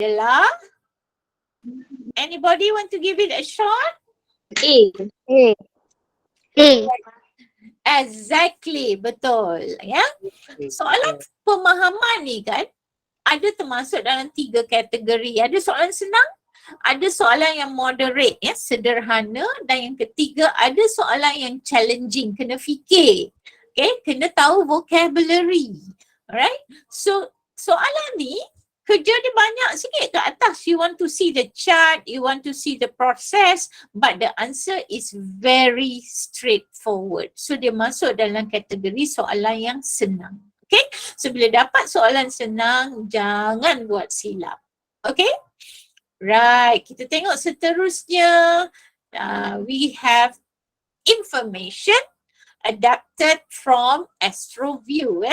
adalah, anybody want to give it a shot? A. A. Exactly, betul. Ya. Soalan pemahaman ni kan, ada termasuk dalam 3 kategori. Ada soalan senang, ada soalan yang moderate, ya, sederhana, dan yang ketiga ada soalan yang challenging, kena fikir. Okay, kena tahu vocabulary. Alright, so soalan ni kerja dia banyak sikit ke atas. You want to see the chart, you want to see the process, but the answer is very straightforward. So dia masuk dalam kategori soalan yang senang. Okay, so bila dapat soalan senang, jangan buat silap. Okay, right, kita tengok seterusnya. We have information adapted from AstroView.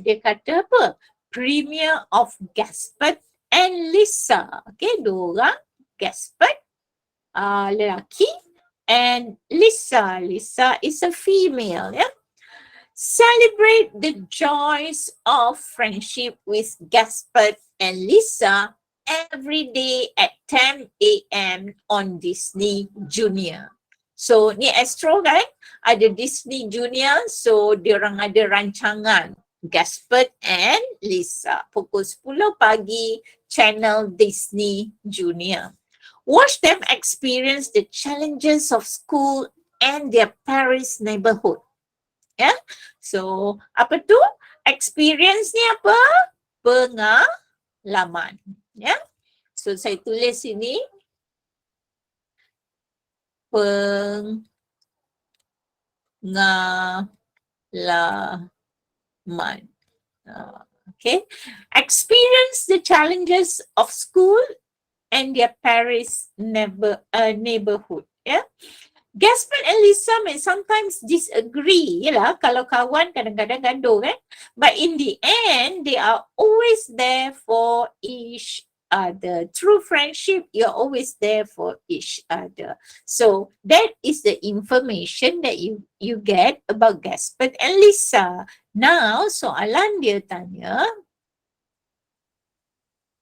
Dia kata apa? Premier of Gaspard and Lisa. Okay, dua orang, Gaspard lelaki and Lisa. Lisa is a female. Yeah. Celebrate the joys of friendship with Gaspard and Lisa every day at 10 a.m. on Disney Junior. So ni Astro kan, ada Disney Junior, so diorang ada rancangan Gaspard and Lisa pukul 10 pagi, channel Disney Junior. Watch them experience the challenges of school and their Paris neighborhood. Ya, so apa tu? Experience ni apa? Pengalaman. Ya, so saya tulis sini pengalaman. Okay, experience the challenges of school and their Paris neighborhood. Yeah. Gaspard and Lisa may sometimes disagree, yalah, kalau kawan kadang-kadang gaduh kan, but in the end they are always there for each other. True friendship, you're always there for each other. So that is the information that you get about Gaspard and Lisa. Now soalan dia tanya,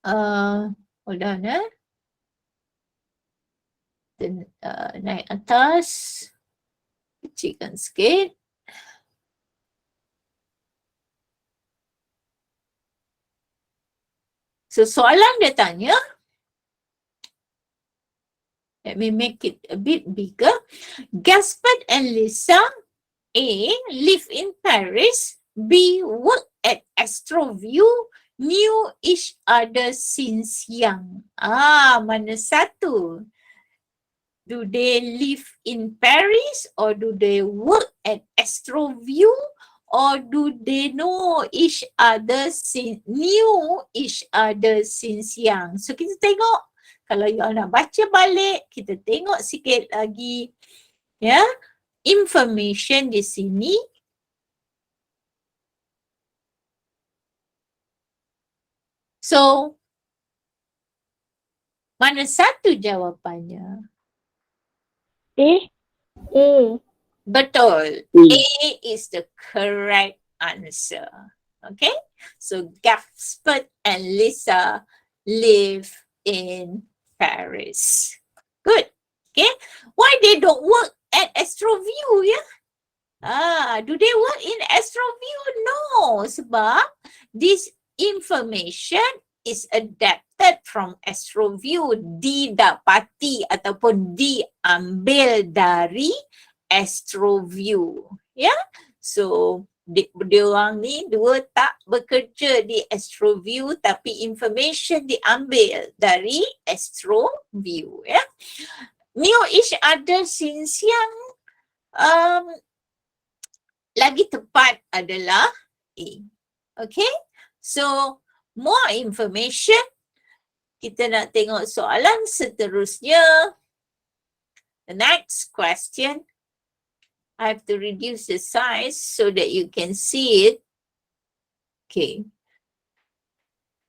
hold on naik atas, kecilkan sikit. So soalan dia tanya, let me make it a bit bigger. Gaspard and Lisa, A, live in Paris, B, work at AstroView, knew each other since young. Mana satu? Do they live in Paris or do they work at AstroView or do they know each other knew each other since young? So kita tengok, kalau you nak baca balik, kita tengok sikit lagi ya, information di sini. So mana satu jawapannya? A. Betul. A is the correct answer. Okay. So Gaspard and Lisa live in Paris. Good. Okay. Why they don't work at AstroView? Yeah. Do they work in AstroView? No. Sebab this information is adapted from AstroView, didapati ataupun diambil dari AstroView. Ya, so dia orang ni dua tak bekerja di AstroView tapi information diambil dari AstroView. Ya, knew each other since young. Lagi tepat adalah A. Okay, so more information. Kita nak tengok soalan seterusnya. The next question. I have to reduce the size so that you can see it. Okay.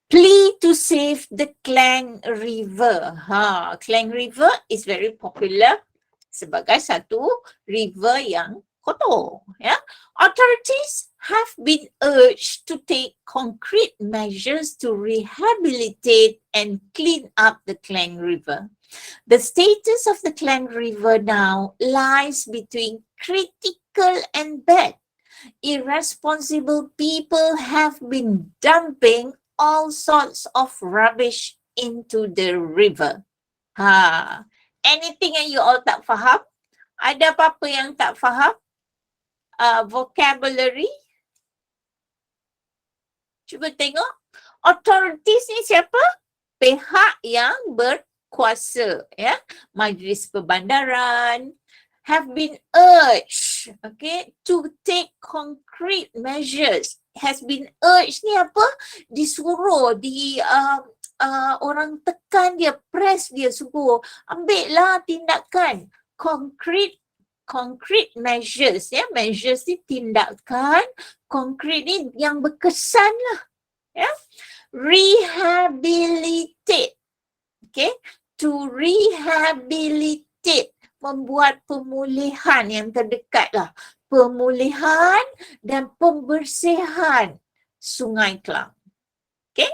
Plea to save the Klang River. Klang River is very popular sebagai satu river yang kotor. Ya. Authorities have been urged to take concrete measures to rehabilitate and clean up the Klang River. The status of the Klang River now lies between critical and bad. Irresponsible people have been dumping all sorts of rubbish into the river. Anything yang you all tak faham? Ada apa-apa yang tak faham? Vocabulary? Cuba tengok. Authorities ni siapa? Pihak yang berkuasa, ya. Majlis Perbandaran have been urged, okay, to take concrete measures. Has been urged ni apa? Disuruh, orang tekan dia, press dia, suruh ambillah tindakan. Concrete measures, ya. Measures ni tindakan, concrete ni yang berkesan lah, ya. Rehabilitate, okay, to rehabilitate, membuat pemulihan yang terdekat lah, pemulihan dan pembersihan Sungai Klang. Okay,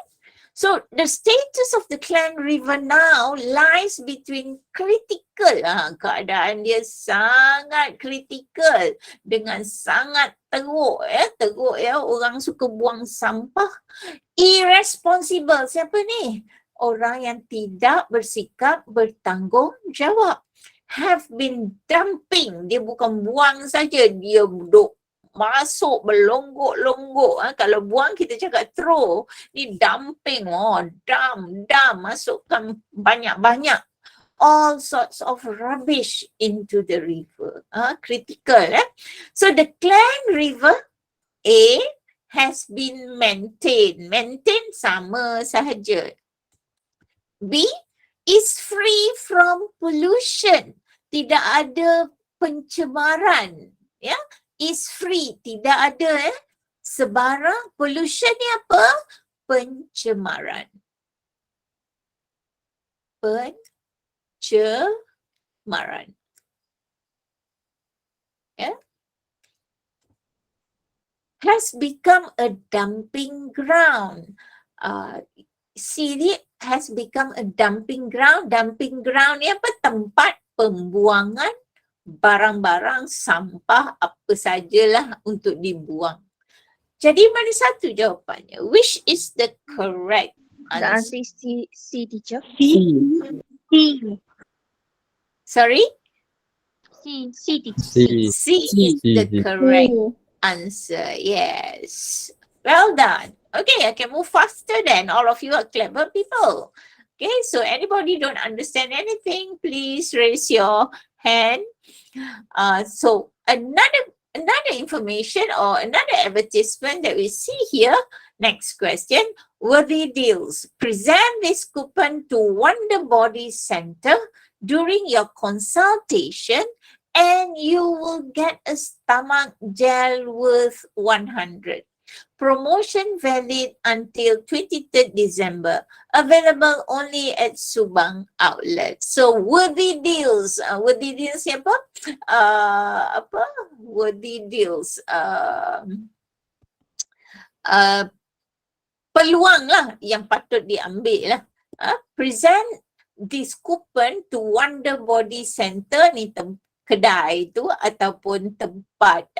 so the status of the Klang River now lies between critical, keadaan dia sangat kritikal, dengan sangat teruk, ya, orang suka buang sampah. Irresponsible, siapa ni? Orang yang tidak bersikap bertanggungjawab. Have been dumping, dia bukan buang saja, dia duduk masuk berlonggok-longgok. Kalau buang kita cakap throw, ni dumping, dump, masukkan banyak-banyak. All sorts of rubbish into the river. Critical. So the Klang River A has been maintained. Maintain sama sahaja. B is free from pollution. Tidak ada pencemaran. Ya, is free, tidak ada sebarang. Pollution ni apa? Pencemaran. Pencemaran. Ya. Has become a dumping ground. Sini has become a dumping ground. Dumping ground ni apa? Tempat pembuangan barang-barang sampah apa sajalah untuk dibuang. Jadi mana satu jawapannya? Which is the correct The answer? answer is C, teacher. Sorry? C, teacher. C is the correct answer. Yes. Well done. Okay, I can move faster then. All of you are clever people. Okay, so anybody don't understand anything, please raise your hand. So another information or another advertisement that we see here. Next question. Worthy deals. Present this coupon to Wonder Body Center during your consultation and you will get a stomach gel worth 100. Promotion valid until 23rd December. Available only at Subang outlet. So worthy deals. Worthy deals siapa? Worthy deals. Peluang lah yang patut diambil lah. Present this coupon to Wonder Body Center ni kedai tu ataupun tempat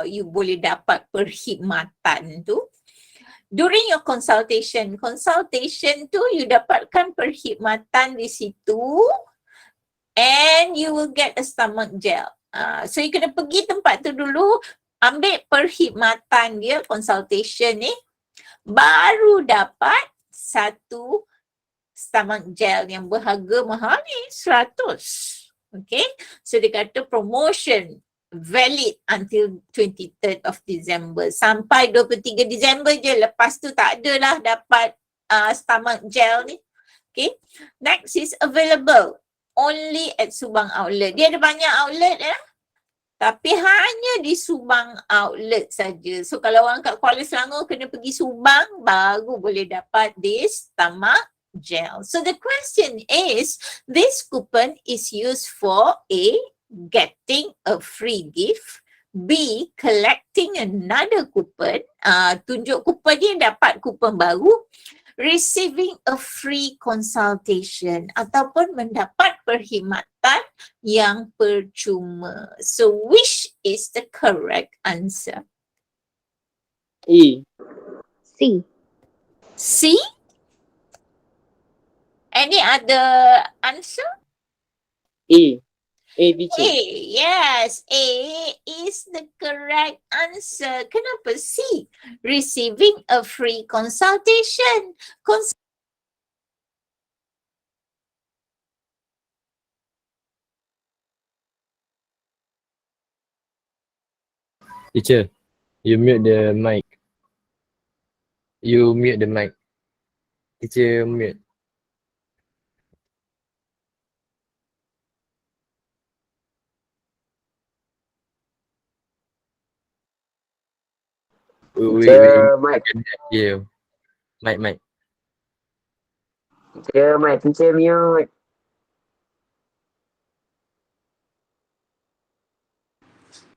you boleh dapat perkhidmatan tu. During your consultation tu you dapatkan perkhidmatan di situ and you will get a stomach gel. So you kena pergi tempat tu dulu, ambil perkhidmatan dia, consultation ni, baru dapat satu stomach gel yang berharga mahal ni 100. Okay, so dia kata promotion valid until 23rd of December. Sampai 23 December je. Lepas tu tak adalah dapat stomach gel ni. Okay. Next is available only at Subang outlet. Dia ada banyak outlet tapi hanya di Subang outlet saja. So kalau orang kat Kuala Selangor kena pergi Subang baru boleh dapat this stomach gel. So the question is, this coupon is used for A, getting a free gift, B. Collecting another coupon. Tunjuk kupon dia dapat kupon baru. Receiving a free consultation ataupun mendapat perkhidmatan yang percuma. So which is the correct answer? E. C. C? Any other answer? E. A, teacher. A, yes, A is the correct answer. Kenapa C? Receiving a free consultation. Teacher, you mute the mic. You mute the mic. Teacher mute. Teacher, mic. Yeah. Mic. Teacher, mic. Teacher, mute.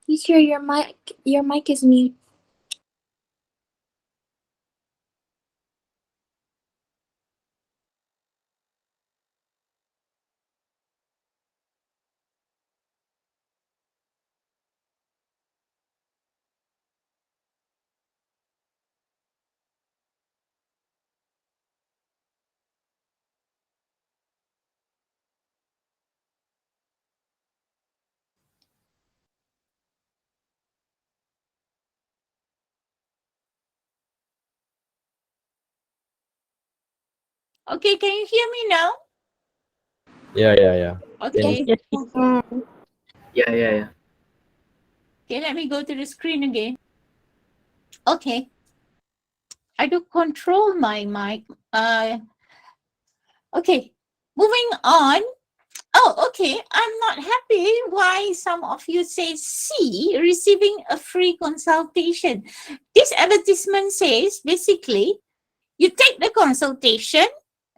Teacher, your mic is mute. Okay, can you hear me now? Yeah. Okay. Yes. Yeah. Okay, let me go to the screen again. Okay. I do control my mic. Okay, moving on. Oh, okay. I'm not happy why some of you say C, receiving a free consultation. This advertisement says basically you take the consultation.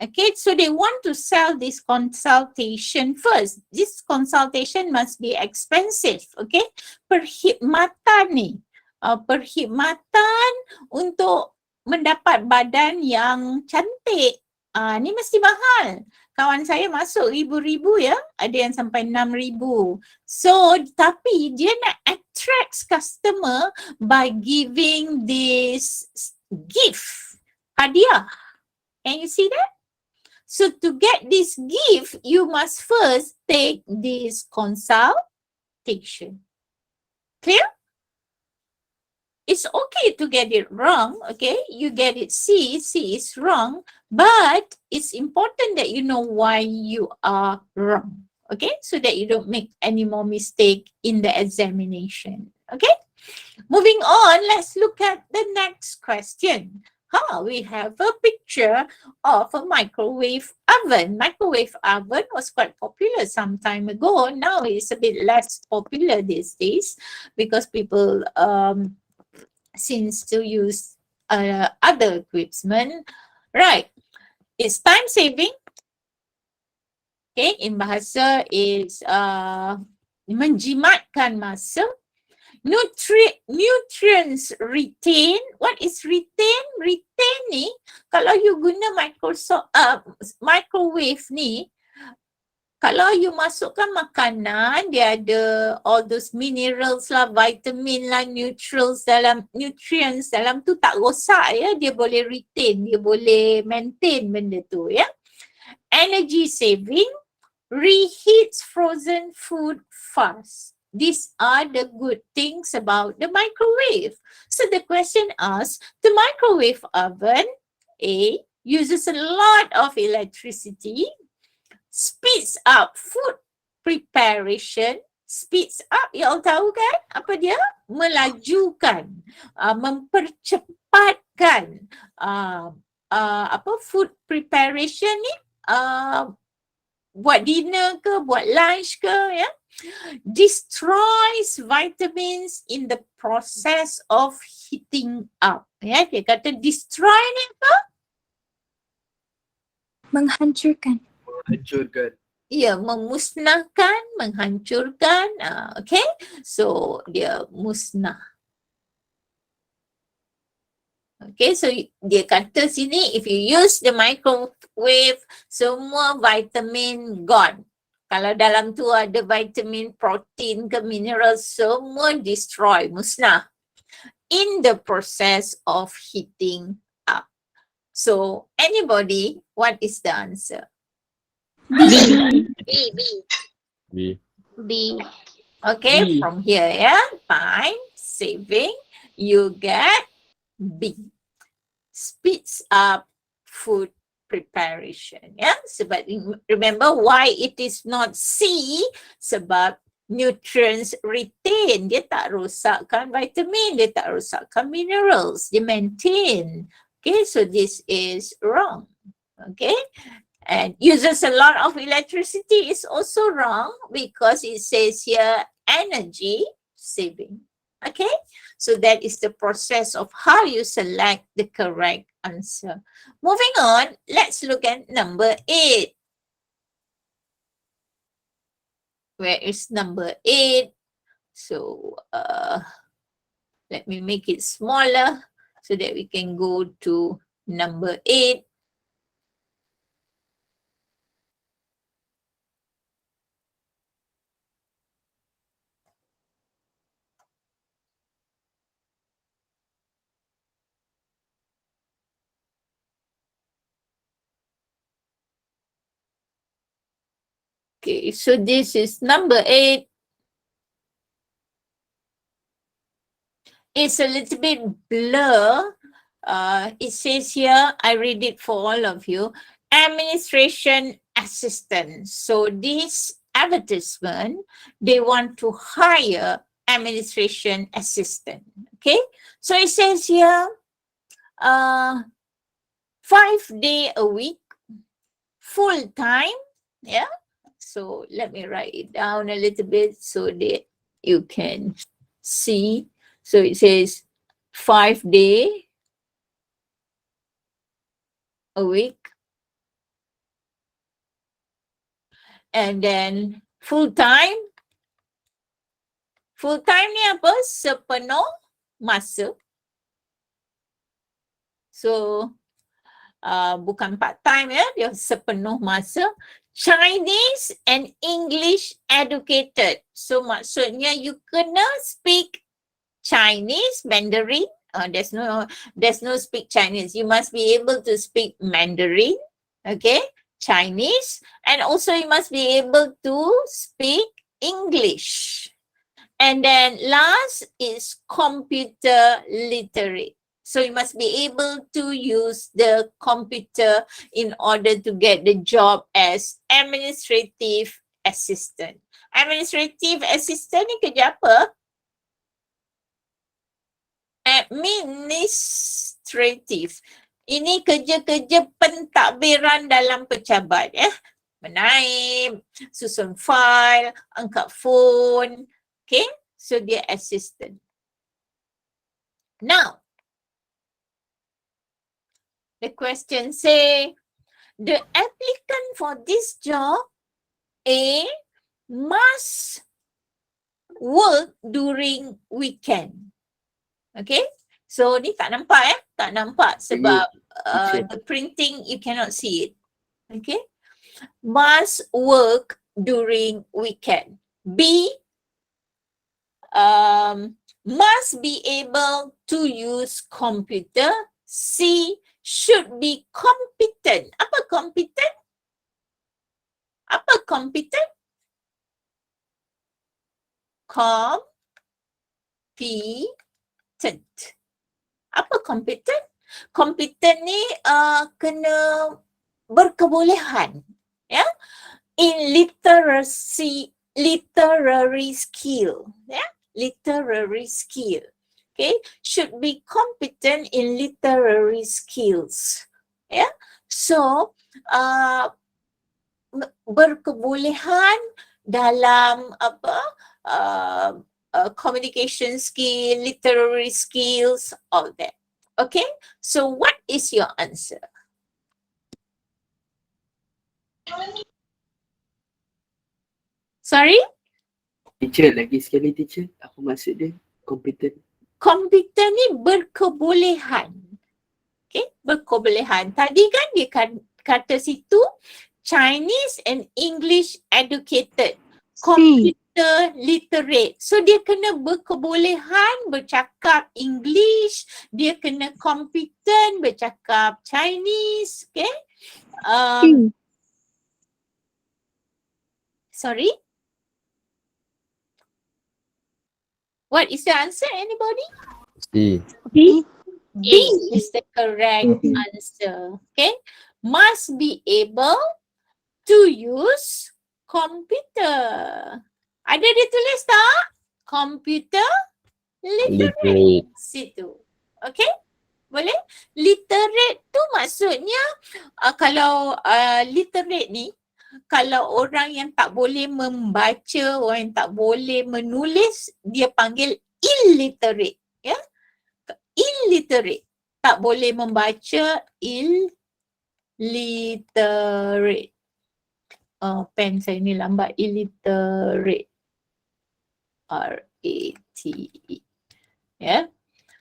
Okay, so they want to sell this consultation first. This consultation must be expensive. Okay, perkhidmatan ni. Perkhidmatan untuk mendapat badan yang cantik. Ni mesti mahal. Kawan saya masuk ribu-ribu ya, ada yang sampai 6,000. So, tapi dia nak attract customer by giving this gift, hadiah. Can you see that? So to get this gift, you must first take this consultation. Clear? It's okay to get it wrong, okay? You get it C is wrong, but it's important that you know why you are wrong, okay? So that you don't make any more mistake in the examination, okay? Moving on, let's look at the next question. We have a picture of a microwave oven. Microwave oven was quite popular some time ago. Now it's a bit less popular these days because people seems to use other equipment. Right. It's time saving. Okay, in Bahasa is menjimatkan masa. Nutrients retain. What is retain? Retain ni, kalau you guna microwave ni, kalau you masukkan makanan, dia ada all those minerals lah, vitamin lah, nutrients dalam tu tak rosak ya, dia boleh retain, dia boleh maintain benda tu ya. Energy saving, reheats frozen food fast. These are the good things about the microwave. So the question asks, the microwave oven, A, uses a lot of electricity, speeds up food preparation. Speeds up, you all tahu kan? Apa dia? Melajukan, mempercepatkan food preparation ni, buat dinner ke, buat lunch ke ya. Destroys vitamins in the process of heating up. Ya, dia kata destroy ni apa? Menghancurkan. Hancurkan. Ya, memusnahkan, menghancurkan. Okay, so dia musnah. Okay, so dia kata sini, if you use the microwave, semua vitamin gone. Kalau dalam tu ada vitamin, protein ke mineral, semua destroy, musnah. In the process of heating up. So, anybody, what is the answer? B. B. B. Okay, B. from here, yeah, fine, saving, you get B. Speeds up food preparation, yeah. Sebab remember why it is not C, sebab nutrients retain, dia tak rosakkan vitamin, dia tak rosakkan minerals, dia maintain. Okay, so this is wrong. Okay, and uses a lot of electricity is also wrong because it says here energy saving. Okay, so that is the process of how you select the correct answer. Moving on, let's look at number 8. Where is number 8? So let me make it smaller so that we can go to number 8. Okay, so this is number 8. It's a little bit blur. It says here, I read it for all of you, administration assistant. So this advertisement, they want to hire administration assistant. Okay, so it says here, 5 days a week, full time. Yeah, so let me write it down a little bit so that you can see. So it says 5 days a week, and then full time. Full time ni apa? Sepenuh masa. So bukan part time ya, dia sepenuh masa. Chinese and English educated. So maksudnya you kena speak Chinese, Mandarin. There's no speak Chinese. You must be able to speak Mandarin, okay, Chinese, and also you must be able to speak English. And then last is computer literate. So you must be able to use the computer in order to get the job as administrative assistant. Administrative assistant ni kerja apa? Administrative. Ini kerja-kerja pentadbiran dalam pejabat ya. Menaip, susun file, angkat phone. Okay, so dia assistant. Now, the question say, the applicant for this job A must work during weekend. Okay, so ni tak nampak tak nampak sebab the printing you cannot see it. Okay, must work during weekend. B, must be able to use computer. C, should be competent. Apa competent? Apa competent? Competent. Apa competent? Competent ni kena berkebolehan, ya, in literary skill, ya, literary skill. Okay, should be competent in literary skills, ya. So berkebolehan dalam apa? Communication skill, literary skills, all that. Okay, so what is your answer? Sorry? Teacher, lagi sekali teacher. Apa maksud dia? Competent. Komputer ni berkebolehan. Okay, berkebolehan. Tadi kan dia kata situ Chinese and English educated. Computer literate. So dia kena berkebolehan bercakap English, dia kena competent bercakap Chinese, okay? Sorry? What is the answer, anybody? C. B is the correct answer. Okay. Must be able to use computer. Ada ditulis tak? Computer literate. Literate. Situ. Okay. Boleh? Literate tu maksudnya kalau literate ni, kalau orang yang tak boleh membaca, orang yang tak boleh menulis, dia panggil illiterate. Ya? Illiterate. Tak boleh membaca, illiterate. Pen saya ni lambat. Illiterate. R-A-T-E. Ya.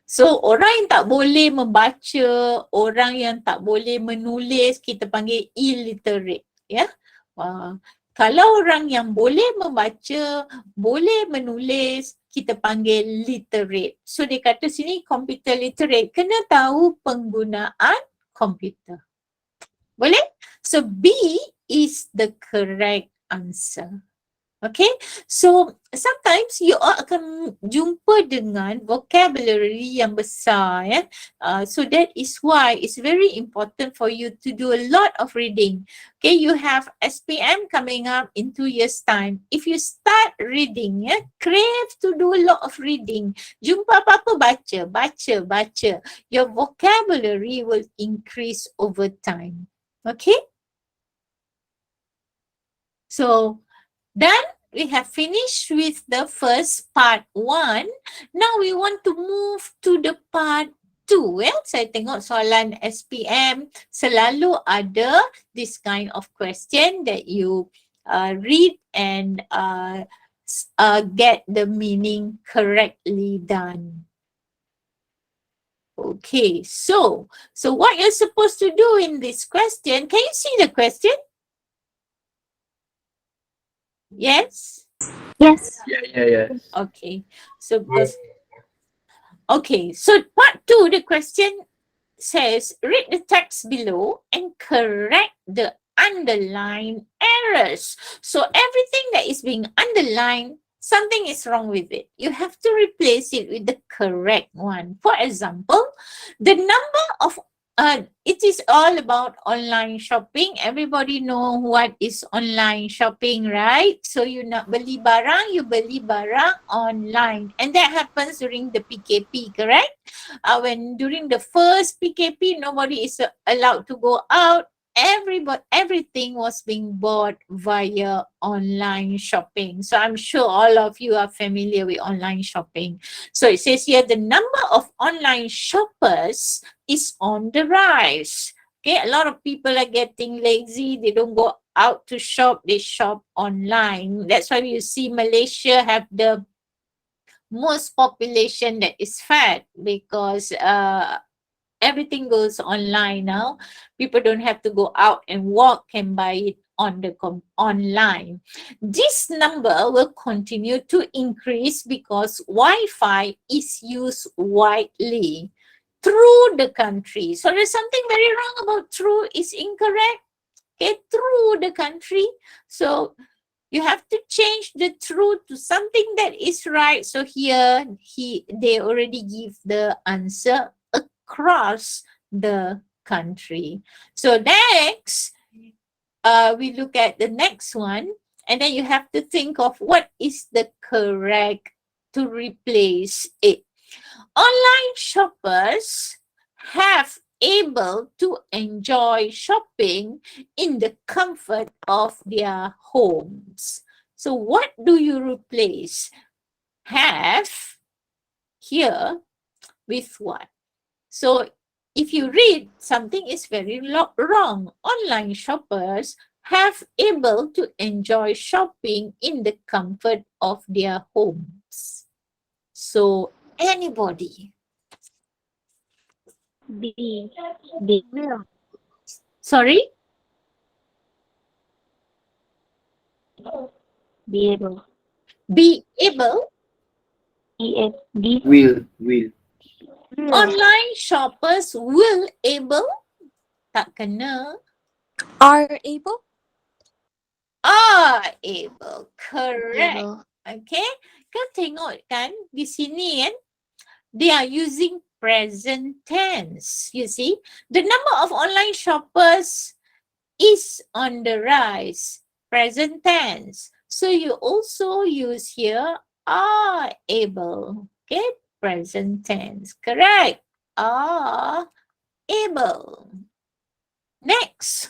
So orang yang tak boleh membaca, orang yang tak boleh menulis, kita panggil illiterate. Ya. Kalau orang yang boleh membaca, boleh menulis, kita panggil literate. So dia kata sini computer literate, kena tahu penggunaan komputer. Boleh? So B is the correct answer. Okay, so sometimes you akan jumpa dengan vocabulary yang besar, ya. So that is why it's very important for you to do a lot of reading. Okay, you have SPM coming up in 2 years time. If you start reading, ya, crave to do a lot of reading. Jumpa apa-apa baca. Your vocabulary will increase over time. Okay. So then we have finished with the first part 1. Now we want to move to the part 2. Saya tengok soalan SPM selalu ada this kind of question that you read and get the meaning correctly done. Okay, so what you're supposed to do in this question, can you see the question? Yes? Yes. Yeah. Okay. So part 2, the question says, read the text below and correct the underlined errors. So everything that is being underlined, something is wrong with it. You have to replace it with the correct one. For example, the number of it is all about online shopping. Everybody know what is online shopping, right? So you nak beli barang, you beli barang online. And that happens during the PKP, correct? When during the first PKP, nobody is allowed to go out. Everything was being bought via online shopping. So I'm sure all of you are familiar with online shopping. So it says here the number of online shoppers is on the rise. Okay, a lot of people are getting lazy. They don't go out to shop. They shop online. That's why you see Malaysia have the most population that is fat, because everything goes online now. People don't have to go out and walk and buy it on the online. This number will continue to increase because Wi-Fi is used widely through the country. So there's something very wrong about through is incorrect. Okay, through the country. So you have to change the through to something that is right. So here they already give the answer across the country. So next, we look at the next one, and then you have to think of what is the correct to replace it. Online shoppers have able to enjoy shopping in the comfort of their homes. So what do you replace have here with what? So if you read, something is very wrong. Online shoppers have able to enjoy shopping in the comfort of their homes. So anybody. B. B. Will. Sorry? Be able. Be able. B. Will. Will. Online shoppers will able. Tak kena. Are able. Are able. Correct. Able. Okay. Kau tengok kan di sini kan. They are using present tense. You see, the number of online shoppers is on the rise. Present tense. So you also use here are able. Okay, present tense. Correct. Are able. Next.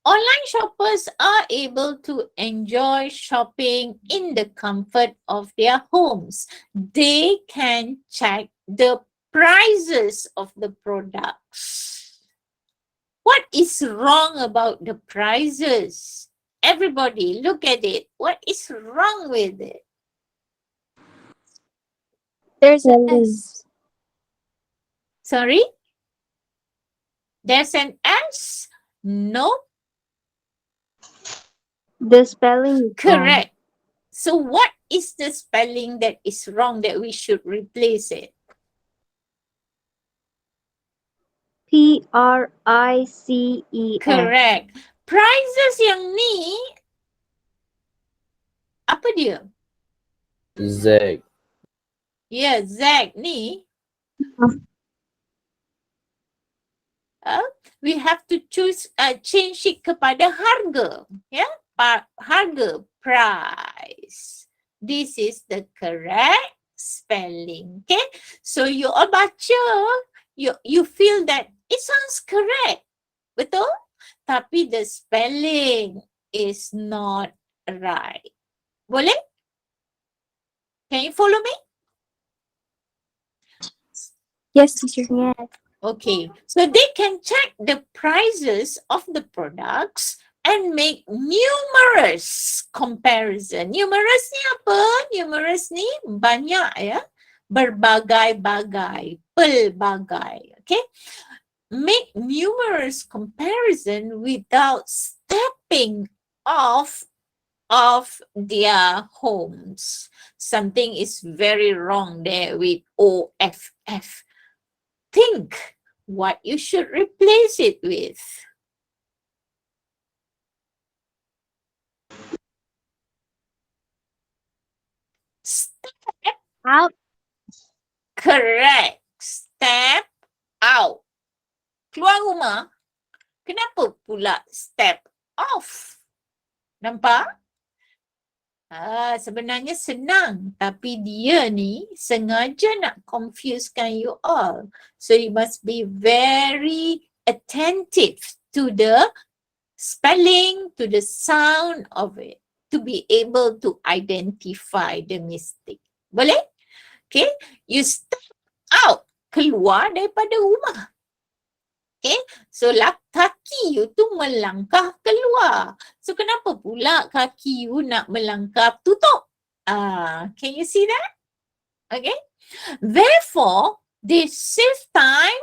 Online shoppers are able to enjoy shopping in the comfort of their homes. They can check the prices of the products. What is wrong about the prices? Everybody, look at it. What is wrong with it? There's an S. Sorry? There's an S? No. The spelling is Correct. So what is the spelling that is wrong that we should replace it? Prices. Correct. Prices yang ni, apa dia? Z. Ya, Z ni. We have to choose, change it kepada harga. Ya, harga, price. This is the correct spelling. Okay, so you all baca, you feel that it sounds correct. Betul? Tapi the spelling is not right. Boleh? Can you follow me? Yes, teacher. Yes. Okay, so they can check the prices of the products and make numerous comparison. Numerous ni apa? Numerous ni banyak ya. Berbagai-bagai, pelbagai. Okay? Make numerous comparison without stepping off of their homes. Something is very wrong there with OFF. Think what you should replace it with. Step Out. correct. Step out. Keluar rumah, kenapa pula step off? Nampak? Sebenarnya senang, tapi dia ni sengaja nak confusekan you all. So you must be very attentive to the spelling, to the sound of it, to be able to identify the mistake. Boleh? Okay, you step out, keluar daripada rumah. Okay, so kaki you tu melangkah keluar. So kenapa pula kaki you nak melangkah tutup? Can you see that? Okay, therefore they save time,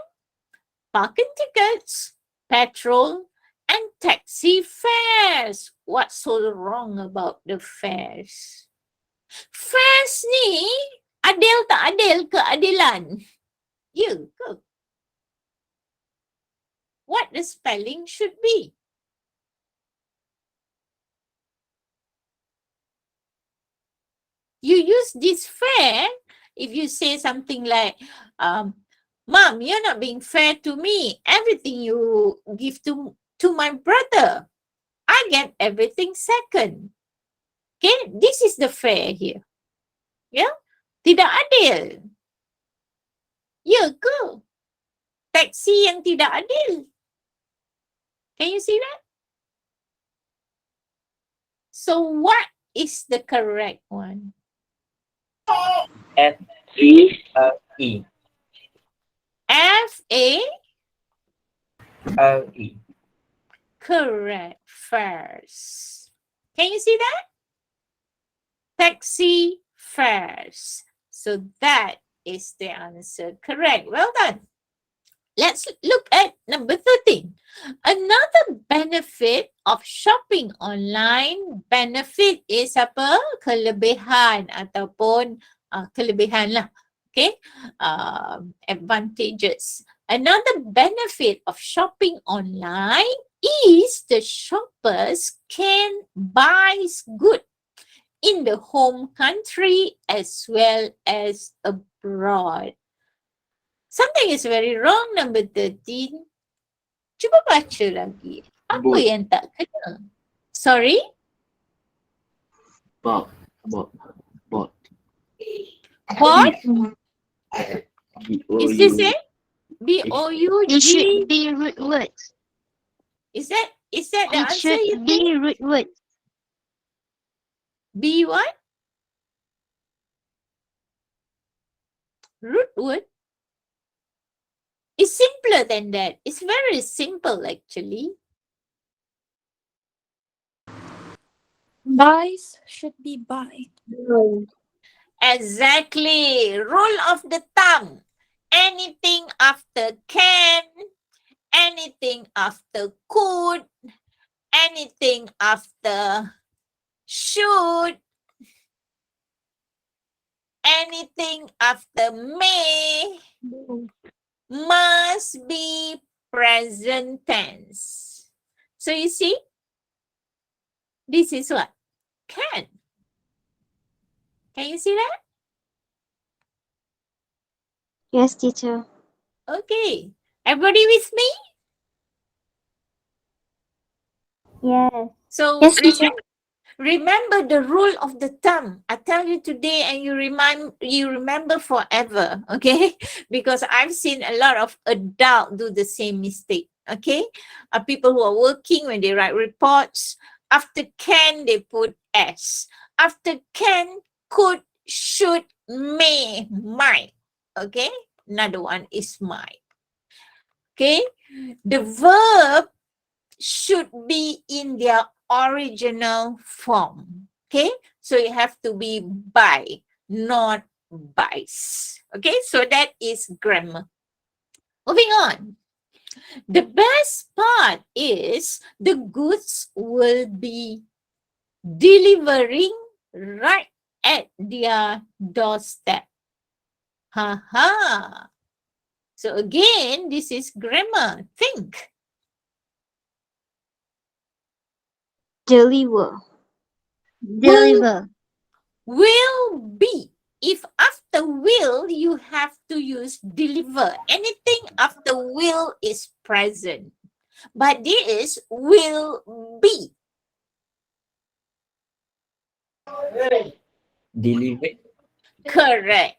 parking tickets, petrol, and taxi fares. What's so wrong about the fares? Fares ni adil tak adil keadilan? Ya ke? What the spelling should be? You use this fair if you say something like, Mom, you're not being fair to me. Everything you give to my brother, I get everything second. Okay, this is the fair here. Yeah, tidak adil. Ya ke? Taksi yang tidak adil. Can you see that? So what is the correct one? F-E. F-A. L-E. Correct. Fares. Can you see that? Taxi fares. So that is the answer. Correct. Well done. Let's look at number 13. Another benefit of shopping online, benefit is apa? Kelebihan ataupun kelebihan lah. Okay. Advantages. Another benefit of shopping online is the shoppers can buy goods in the home country as well as abroad. Something is very wrong, number 13. Cuba baca lagi. Apa Bot. yang tak kena? Sorry? Bot. What? Is this it? B-O-U-G? It should be root words. Is that the It answer you should think? be root words. B what? Root word? It's simpler than that. It's very simple actually. Buys should be buy. Exactly. Rule of the thumb. Anything after can, anything after could, anything after should, anything after may, must be present tense. So you see, this is what? Can. Can you see that? Yes, teacher. Okay. Everybody with me? Yes. So Yes, teacher. remember the rule of the thumb. I tell you today and you remember forever, okay? Because I've seen a lot of adults do the same mistake, okay? People who are working, when they write reports, after can, they put S. After can, could, should, may, might, okay? Another one is might. Okay? The verb should be in their original form. Okay? So you have to be by, not buys. Okay? So that is grammar. Moving on. The best part is the goods will be delivering right at their doorstep. Ha. So again, this is grammar. Think. Deliver. Deliver. Will be. If after will, you have to use deliver. Anything after will is present. But this will be. Delivered. Correct.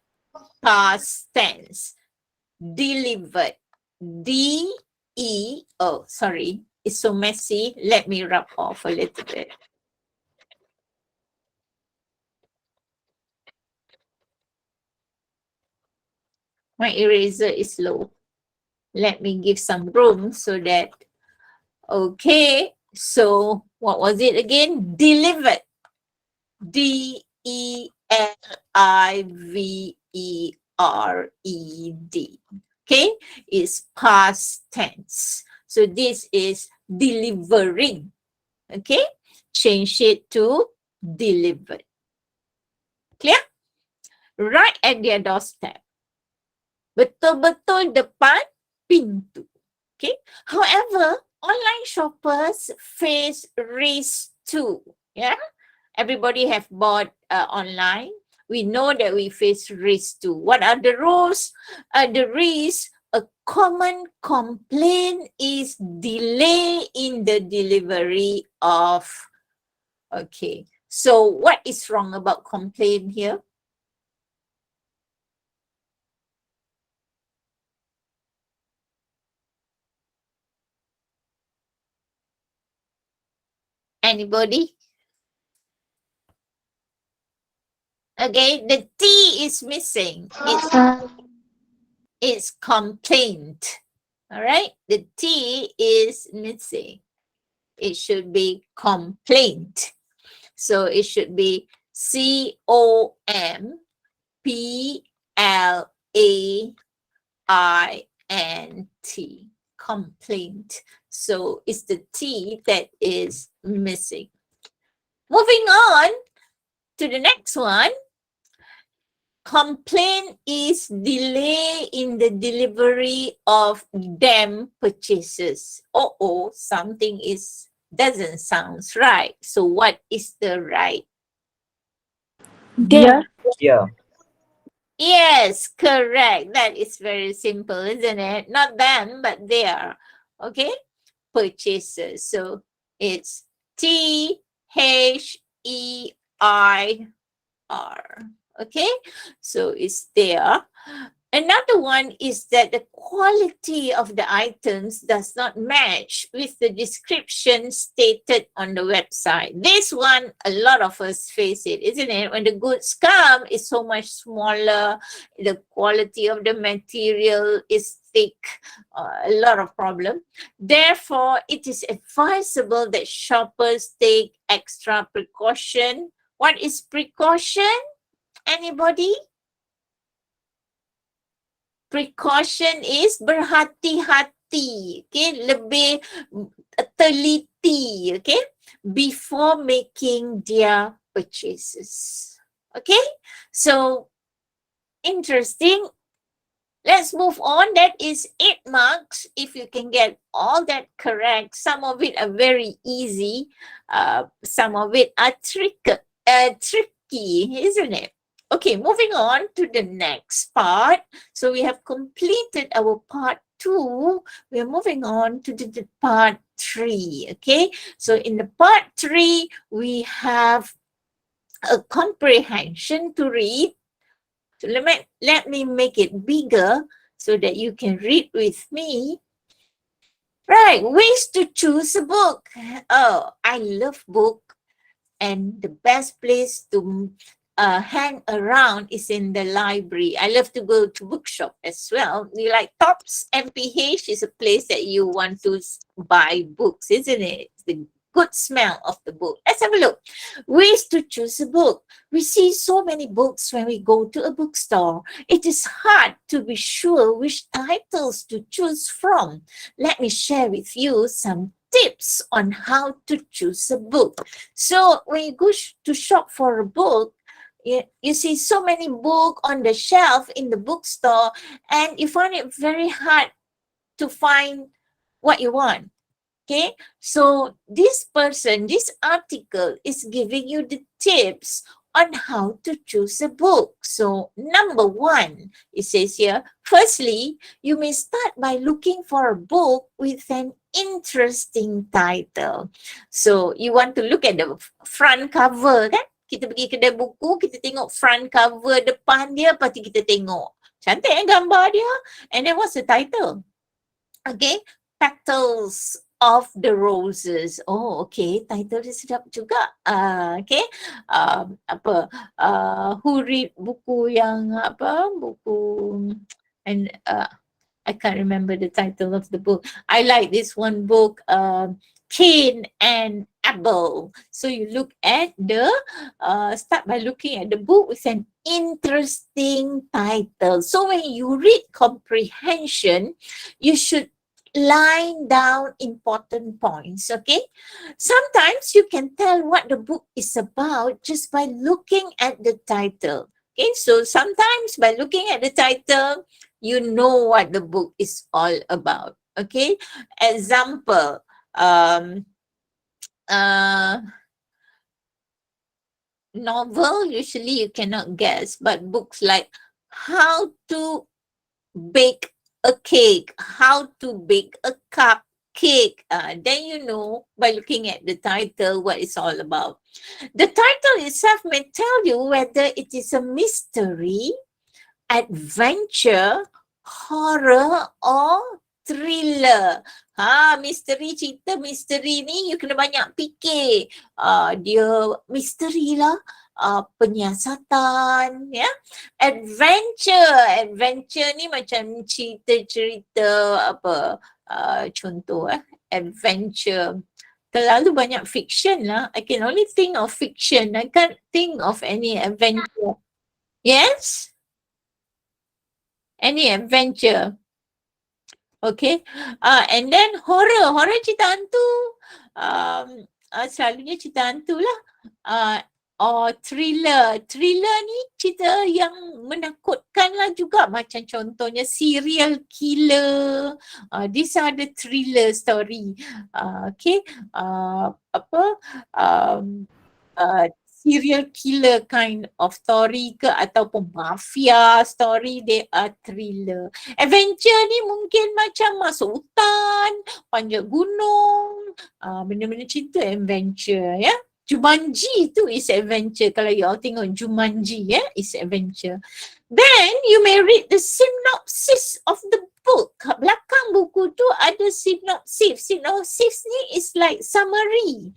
Past tense. Delivered. D-E-O. Sorry. It's so messy. Let me rub off a little bit. My eraser is low. Let me give some room so that, okay. So what was it again? Delivered. D-E-L-I-V-E-R-E-D. Okay, it's past tense. So this is delivering. Okay, change it to delivered. Clear? Right at their doorstep. Betul-betul depan pintu. Okay. However, online shoppers face risk too. Yeah. Everybody have bought online. We know that we face risk too. What are the rules? The risk, a common complaint is delay in the delivery of. Okay. So what is wrong about complaint here? Anybody? Okay, the T is missing. It's complaint. All right, the T is missing. It should be complaint. So it should be COMPLAINT. Complaint. So it's the T that is missing. Moving on to the next one. Complaint is delay in the delivery of them purchases. Something doesn't sound right. So what is the right? There. Yeah. Yes, correct. That is very simple, isn't it? Not them, but their. Okay? Purchases. So it's THEIR. Okay? So it's there. Another one is that the quality of the items does not match with the description stated on the website. This one, a lot of us face it, isn't it? When the goods come, it's so much smaller. The quality of the material is thick. A lot of problem. Therefore, it is advisable that shoppers take extra precaution. What is precaution? Anybody? Precaution is berhati-hati, okay? Lebih teliti, okay? Before making their purchases, okay? So, interesting. Let's move on. That is 8 marks. If you can get all that correct, some of it are very easy. Some of it are tricky, isn't it? Okay, moving on to the next part. So we have completed our part 2. We are moving on to the part 3. Okay, so in the part 3, we have a comprehension to read. So let me make it bigger so that you can read with me. Right, ways to choose a book. Oh, I love book, and the best place to hang around is in the library. I love to go to bookshop as well. You like Tops MPH is a place that you want to buy books, isn't it? It's the good smell of the book. Let's have a look. Ways to choose a book. We see so many books when we go to a bookstore. It is hard to be sure which titles to choose from. Let me share with you some tips on how to choose a book. So when you go to shop for a book, you see so many books on the shelf in the bookstore, and you find it very hard to find what you want. Okay, so this article is giving you the tips on how to choose a book. So number 1, it says here, firstly, you may start by looking for a book with an interesting title. So you want to look at the front cover, kan? Kita pergi kedai buku, kita tengok front cover depan dia, lepas tu kita tengok. Cantik gambar dia. And then what's the title? Okay, Petals of the Roses. Oh, okay. Title dia sedap juga. Okay. Who read buku yang buku and I can't remember the title of the book. I like this one book, Cain and Abel. So you look at start by looking at the book with an interesting title. So when you read comprehension, you should line down important points, okay? Sometimes you can tell what the book is about just by looking at the title. Okay, so sometimes by looking at the title, you know what the book is all about. Okay, example, novel, usually you cannot guess, but books like How to Bake a Cake, How to Bake a Cupcake, then you know by looking at the title what it's all about. The title itself may tell you whether it is a mystery, adventure, horror, or thriller. Cerita misteri ni you kena banyak fikir. Dia misteri lah, penyiasatan, ya. Adventure ni macam cerita-cerita contoh adventure. terlalu banyak fiction lah. I can only think of fiction. I can't think of any adventure. Yes? Any adventure. Okay. And then horror. Horror cerita hantu. Selalunya cerita hantu lah. Or thriller. Thriller ni cerita yang menakutkan lah juga. Macam contohnya serial killer. These are the thriller story. Okay. Serial killer kind of story ke ataupun mafia story, they are thriller. Adventure ni mungkin macam masuk hutan, panjat gunung, benda-benda cinta adventure ya. Jumanji tu is adventure. Kalau you all tengok Jumanji is adventure. Then you may read the synopsis of the book. Kat belakang buku tu ada synopsis. Synopsis ni is like summary.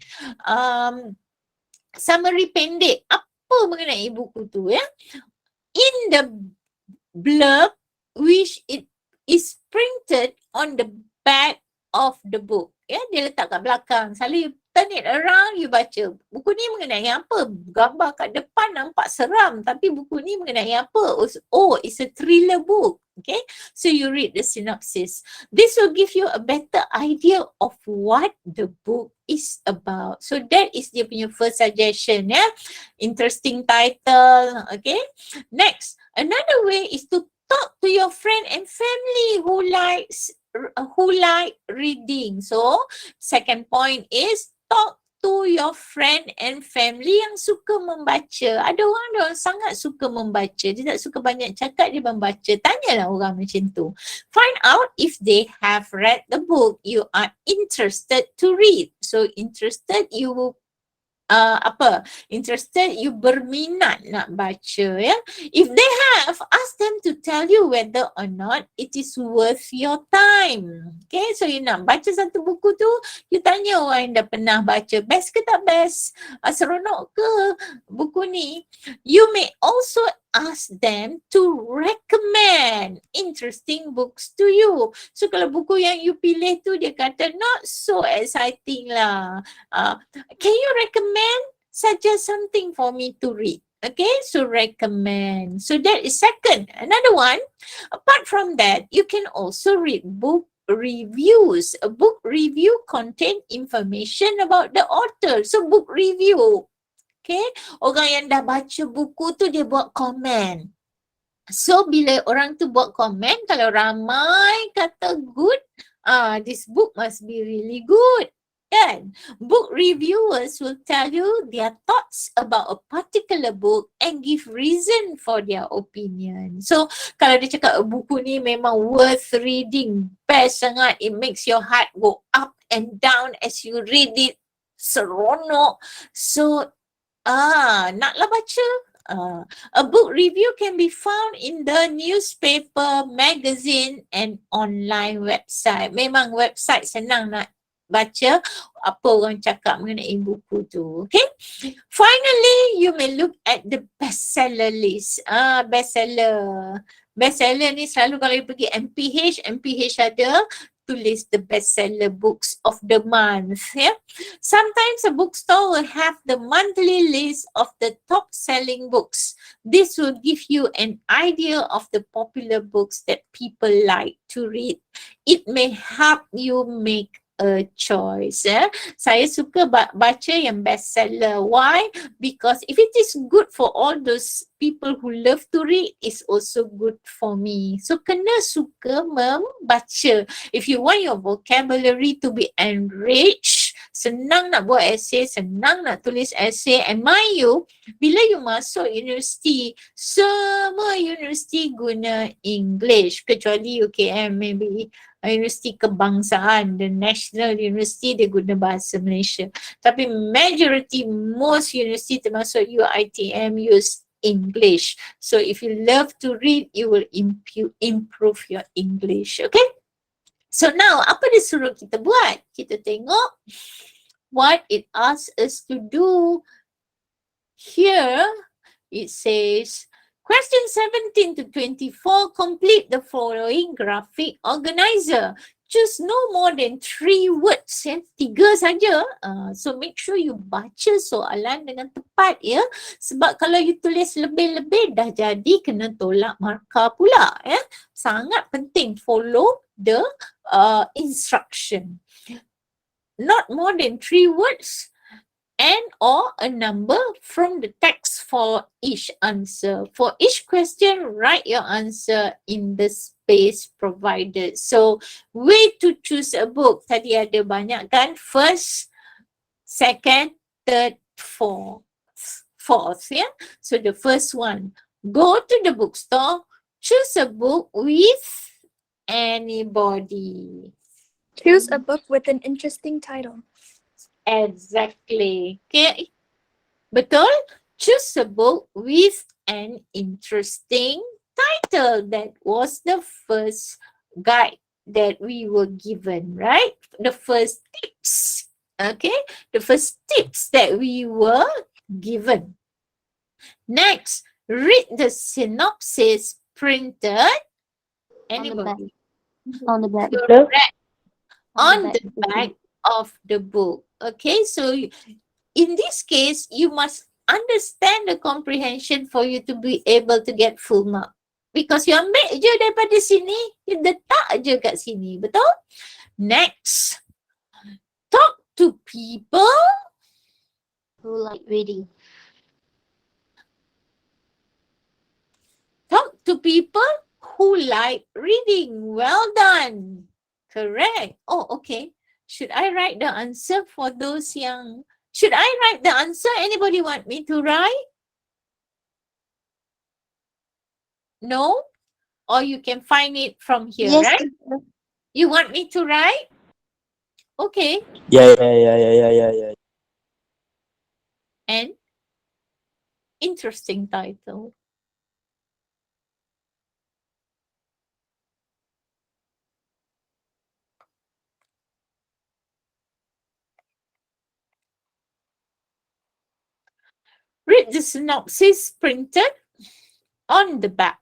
Summary pendek apa mengenai buku tu ya. In the blurb which it is printed on the back of the book. Ya, dia letak kat belakang. Selalu you turn it around, you baca. Buku ni mengenai apa? Gambar kat depan nampak seram, tapi buku ni mengenai apa? Oh, it's a thriller book. Okay, so you read the synopsis. This will give you a better idea of what the book is about. So that is dia punya first suggestion ya. Interesting title. Okay, next, another way is to talk to your friend and family who like reading. So second point is talk to your friend and family yang suka membaca. Ada orang sangat suka membaca. Dia tak suka banyak cakap, dia membaca. Tanyalah orang macam tu. Find out if they have read the book you are interested to read. So interested, you interested, you berminat nak baca ya. If they have, ask them to tell you whether or not it is worth your time. Okay, so you nak baca satu buku tu, you tanya orang yang dah pernah baca, best ke tak best? Seronok ke buku ni? You may also ask them to recommend interesting books to you. So kalau buku yang you pilih tu dia kata not so exciting lah. Can you recommend? Suggest something for me to read. Okay, so recommend. So that is second. Another one, apart from that, you can also read book reviews. A book review contain information about the author. So book review. Okay, orang yang dah baca buku tu dia buat komen. So bila orang tu buat komen, kalau ramai kata good, this book must be really good. Kan? Book reviewers will tell you their thoughts about a particular book and give reason for their opinion. So kalau dia cakap buku ni memang worth reading, best sangat, it makes your heart go up and down as you read it, seronok. So naklah baca. A book review can be found in the newspaper, magazine and online website. Memang website senang nak baca apa orang cakap mengenai buku tu. Okay. Finally, you may look at the bestseller list. Bestseller. Bestseller ni selalu kalau you pergi MPH ada tulis the bestseller books of the month. Yeah. Sometimes a bookstore will have the monthly list of the top selling books. This will give you an idea of the popular books that people like to read. It may help you make a choice. Saya suka baca yang bestseller. Why? Because if it is good for all those people who love to read, it's also good for me. So kena suka membaca. If you want your vocabulary to be enriched, senang nak buat essay, senang nak tulis essay, and mind you, bila you masuk universiti, semua universiti guna English kecuali UKM, maybe Universiti Kebangsaan, the National University, dia guna bahasa Malaysia. Tapi majority, most university termasuk UiTM use English. So if you love to read, you will improve your English. Okay? So now, apa dia suruh kita buat? Kita tengok what it asks us to do. Here, it says, question 17 to 24, complete the following graphic organizer. choose no more than 3 words ya. 3 saja. So make sure you baca soalan dengan tepat ya. Sebab kalau you tulis lebih-lebih dah jadi kena tolak markah pula ya. Sangat penting follow the instruction. Not more than 3 words and or a number from the text for each answer. For each question, write your answer in the space provided. So, way to choose a book. Tadi ada banyak kan? First, second, third, fourth, yeah? So, the first one, go to the bookstore, choose a book with anybody. Choose a book with an interesting title. Exactly. Okay. Betul? Choose a book with an interesting title. That was the first guide that we were given, right? The first tips. Okay. The first tips that we were given. Next, read the synopsis printed. Anybody? On the back. Correct. On the back. back of the book. Okay, so in this case, you must understand the comprehension for you to be able to get full mark. Because you ambil je daripada sini, you letak je kat sini, betul? Next, talk to people Who like reading? Talk to people who like reading. Well done. Correct. Oh, okay. Should I write the answer for those yang... Should I write the answer? Anybody want me to write? No? Or you can find it from here, Yes, right? teacher. You want me to write? Okay. Yeah. And interesting title. Read the synopsis printed on the back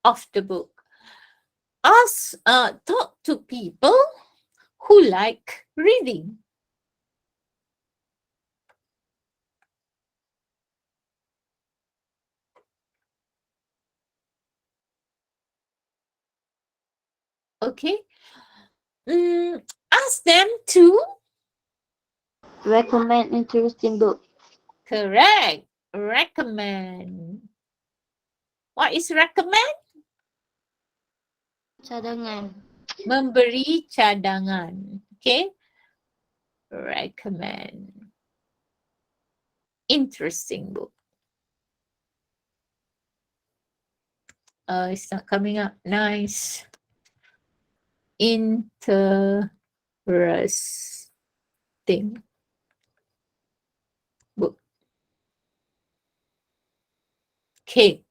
of the book. Talk to people who like reading. Okay. Ask them to Recommend interesting book. correct. Recommend. What is recommend? Cadangan. Memberi cadangan. Okay. Recommend. Interesting book. It's not coming up. Nice. Interesting book. Okay.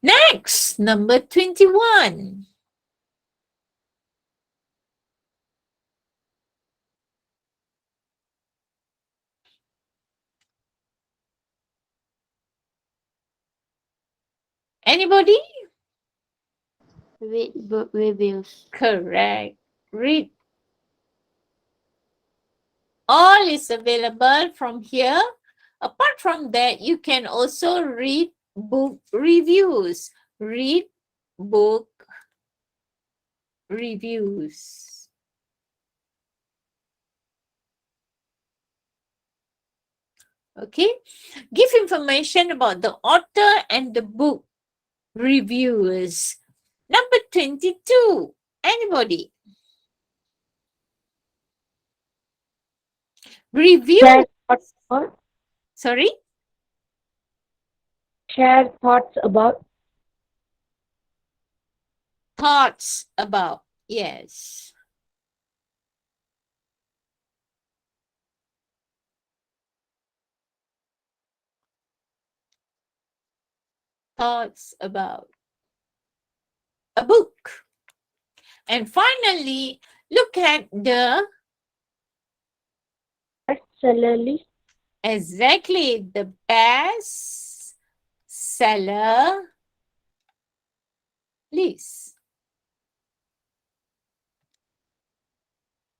Next, number 21. Anybody? Read book reviews. Correct. Read. All is available from here. Apart from that, you can also read book reviews. Read book reviews. Okay. Give information about the author and the book reviews. Number 22. Anybody? Review. Share thoughts about. Sorry? Share thoughts about. Thoughts about. Yes. Thoughts about a book. And finally, look at the Bestseller list. exactly the best bestseller list.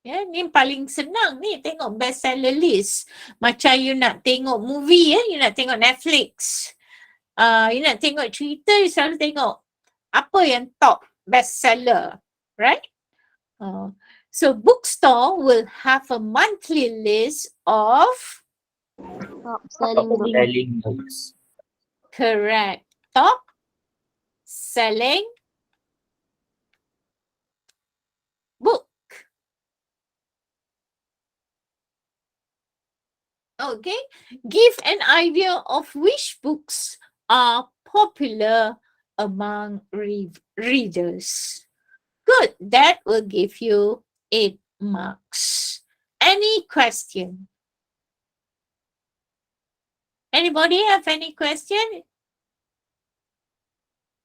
Ya, ni paling senang ni tengok bestseller list. Macam you nak tengok movie ya, you nak tengok Netflix. You nak tengok cerita, you selalu tengok apa yang top bestseller, right? So bookstore will have a monthly list of Top selling book. Selling books. correct top selling book. Okay, give an idea of which books are popular among readers. Good, that will give you 8 marks. Any question? Anybody have any question?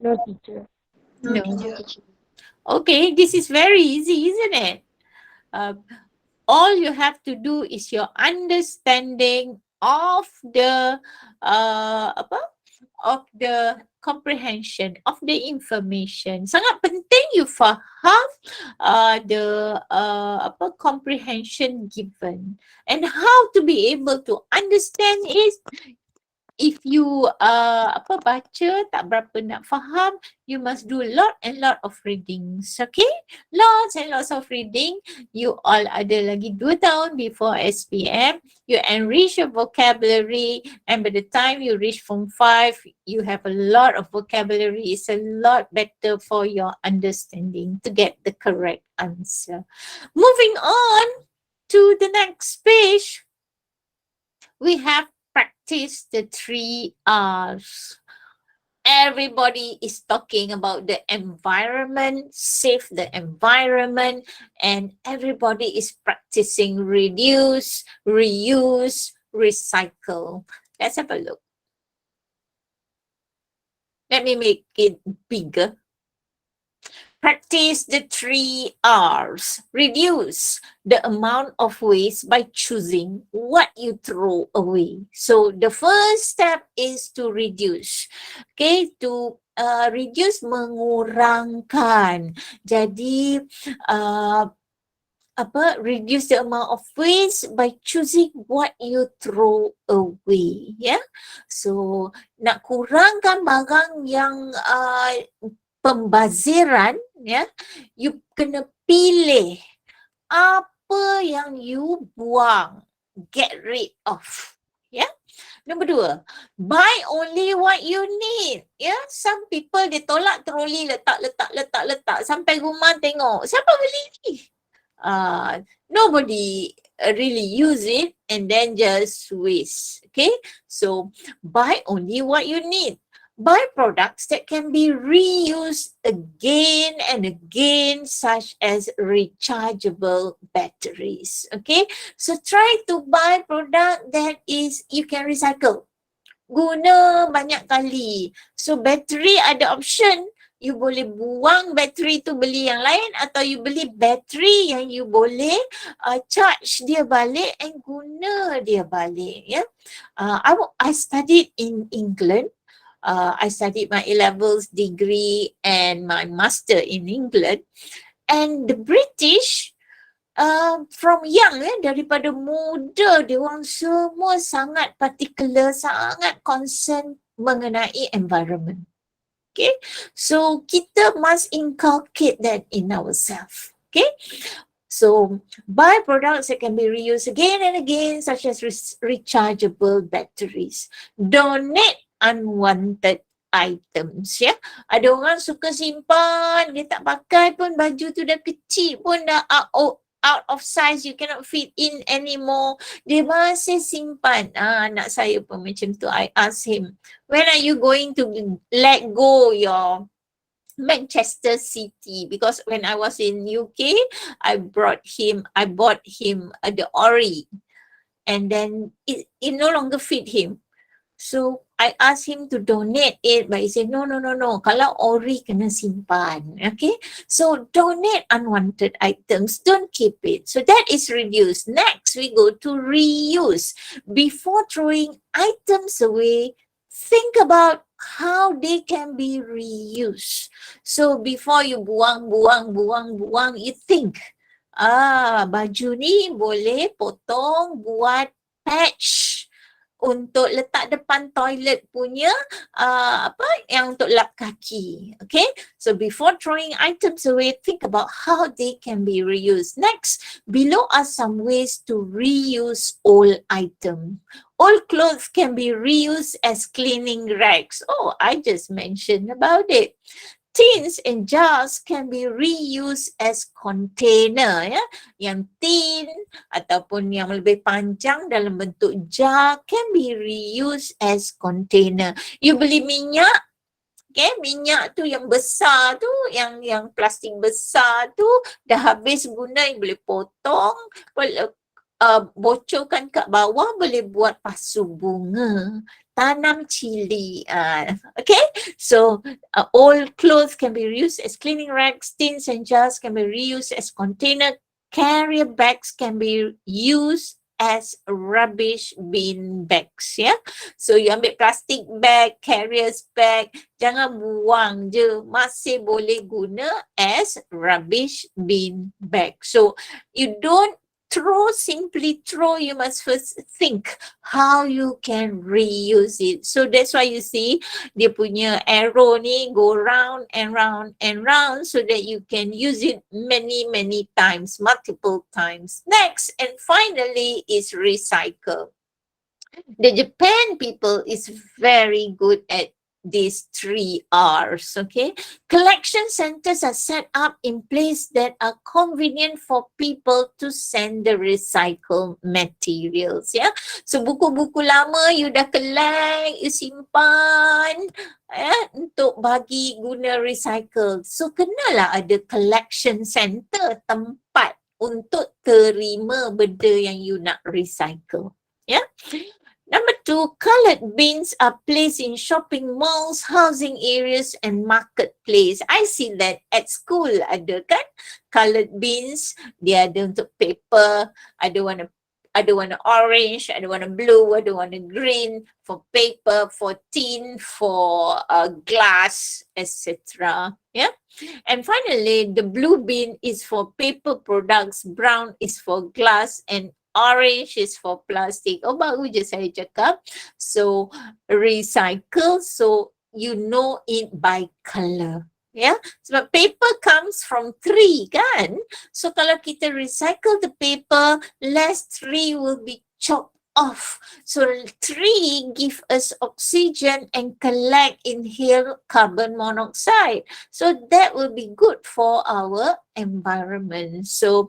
No, teacher. No. Okay, this is very easy, isn't it? All you have to do is your understanding of the of the comprehension of the information. Sangat penting you faham the comprehension given, and how to be able to understand is if you baca tak berapa nak faham, you must do lot and lot of readings. Okay, lots and lots of reading. You all ada lagi 2 tahun before SPM. You enrich your vocabulary, and by the time you reach Form 5, you have a lot of vocabulary. It's a lot better for your understanding to get the correct answer. Moving on to the next page, we have practice the 3 R's. Everybody is talking about the environment, save the environment, and everybody is practicing reduce, reuse, recycle. Let's have a look. Let me make it bigger. Practice the 3 R's. Reduce the amount of waste by choosing what you throw away. So the first step is to reduce. Okay, to reduce, mengurangkan. Jadi reduce the amount of waste by choosing what you throw away. Yeah, so nak kurangkan barang yang pembaziran, ya, you kena pilih apa yang you buang, get rid of, ya. Nombor 2, buy only what you need, ya. Some people dia tolak troli, letak sampai rumah tengok, siapa beli ni? Nobody really use it and then just waste. Okay, so buy only what you need. Buy products that can be reused again and again, such as rechargeable batteries. Okay, so try to buy product that is you can recycle. Guna banyak kali. So battery ada option. You boleh buang battery tu, beli yang lain, atau you beli battery yang you boleh charge dia balik and guna dia balik. Yeah, I studied in England. I studied my A-levels degree and my master in England, and the British from young, daripada muda, dia orang semua sangat particular, sangat concern mengenai environment. Okay, so kita must inculcate that in ourselves. Okay, so buy products that can be reused again and again, such as rechargeable batteries. Donate unwanted items, ya. Ada orang suka simpan, dia tak pakai pun, baju tu dah kecil pun, dah out of size, you cannot fit in anymore, dia masih simpan. Anak saya pun macam tu. I ask him, when are you going to let go your Manchester City? Because when I was in UK, I bought him the Ori, and then it no longer fit him. So I asked him to donate it, but he said, no. Kalau ori kena simpan. Okay, so donate unwanted items. Don't keep it. So that is reduce. Next, we go to reuse. Before throwing items away, think about how they can be reused. So before you buang, you think, baju ni boleh potong buat patch untuk letak depan toilet punya yang untuk lap kaki. Okay, so before throwing items away, think about how they can be reused. Next, below are some ways to reuse old item. Old clothes can be reused as cleaning rags. Oh, I just mentioned about it. Tins and jars can be reused as container, ya. Yang tin ataupun yang lebih panjang dalam bentuk jar can be reused as container. You beli minyak, okay, minyak tu yang besar tu, yang plastik besar tu dah habis guna, you boleh potong, boleh bocorkan kat bawah, boleh buat pasu bunga, tanam cili. Okay, so old clothes can be reused as cleaning rags, tins and jars can be reused as container, carrier bags can be used as rubbish bin bags, ya. So you ambil plastic bag, carrier's bag, jangan buang je, masih boleh guna as rubbish bin bag. So you don't simply throw, you must first think how you can reuse it. So that's why you see dia punya arrow ni go round and round and round so that you can use it many times, multiple times. Next and finally is recycle. The Japan people is very good at these 3 R's, okay? Collection centers are set up in place that are convenient for people to send the recycled materials, ya. So buku-buku lama you dah collect, you simpan, untuk bagi guna recycle. So kenalah ada collection center, tempat untuk terima benda yang you nak recycle, ya. Number 2, colored bins are placed in shopping malls, housing areas and marketplace. I see that at school ada kan colored bins, dia ada untuk paper, ada warna orange, ada warna blue, ada warna green, for paper, for tin, for glass, etc. Yeah. And finally, the blue bin is for paper products, brown is for glass, and orange is for plastic. Oh, baru je saya cakap. So, recycle, so you know it by color. Ya, sebab paper comes from tree kan. So, kalau kita recycle the paper, less tree will be chopped off. So, tree give us oxygen and collect inhale carbon monoxide. So, that will be good for our environment. So,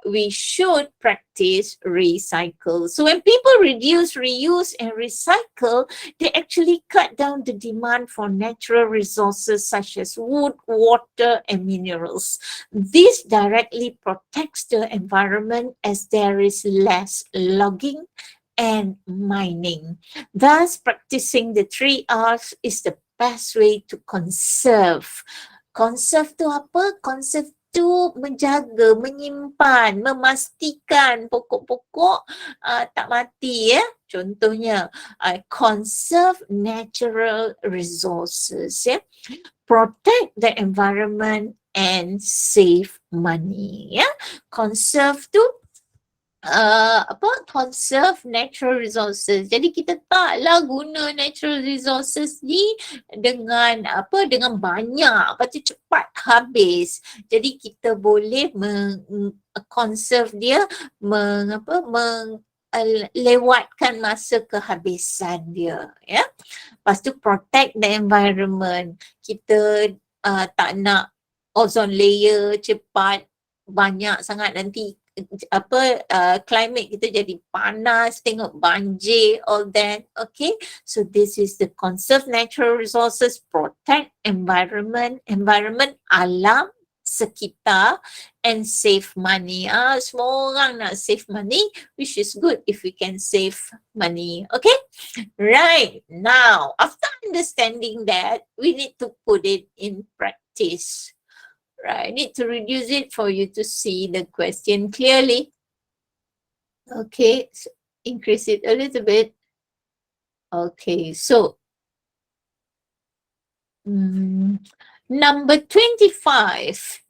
we should practice recycle. So when people reduce, reuse and recycle, they actually cut down the demand for natural resources such as wood, water and minerals. This directly protects the environment as there is less logging and mining. Thus, practicing the 3 R's is the best way to conserve. Conserve tu apa? Conserve tu menjaga, menyimpan, memastikan pokok-pokok tak mati, ya. Contohnya, conserve natural resources, ya. Protect the environment and save money, ya. Conserve tu conserve natural resources. Jadi kita taklah guna natural resources ni dengan dengan banyak, lepas tu cepat habis. Jadi kita boleh conserve dia, lewatkan masa kehabisan dia, ya. Lepas tu protect the environment. Kita tak nak ozone layer cepat banyak sangat, nanti climate kita jadi panas, tengok banjir, all that. Okay, so this is the conserve natural resources, protect environment, alam sekitar, and save money. Semua orang nak save money, which is good if we can save money. Okay, right. Now, after understanding that, we need to put it in practice. Right, I need to reduce it for you to see the question clearly. Okay, so increase it a little bit. Okay, so Number 25.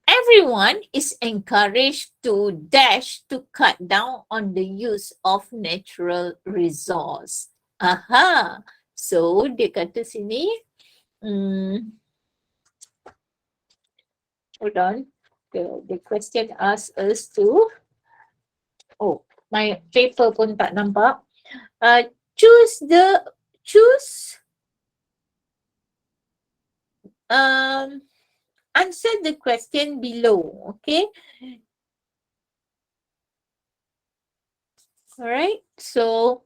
Everyone is encouraged to dash to cut down on the use of natural resource. Aha. So dia kata sini, hold on. The question asks us to, oh, my paper pun tak nampak. Choose answer the question below, okay? All right, so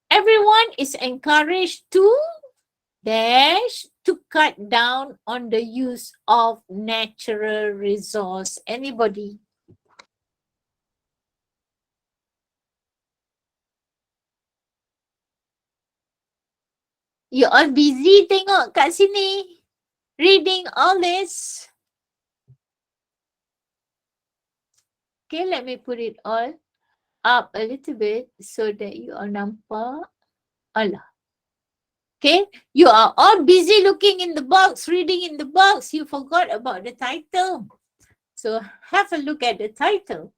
everyone is encouraged to dash to cut down on the use of natural resource. Anybody? You all busy tengok kat sini, reading all this. Okay, let me put it all up a little bit so that you all nampak. Alah. Okay, you are all busy looking in the box, reading in the box. You forgot about the title. So have a look at the title.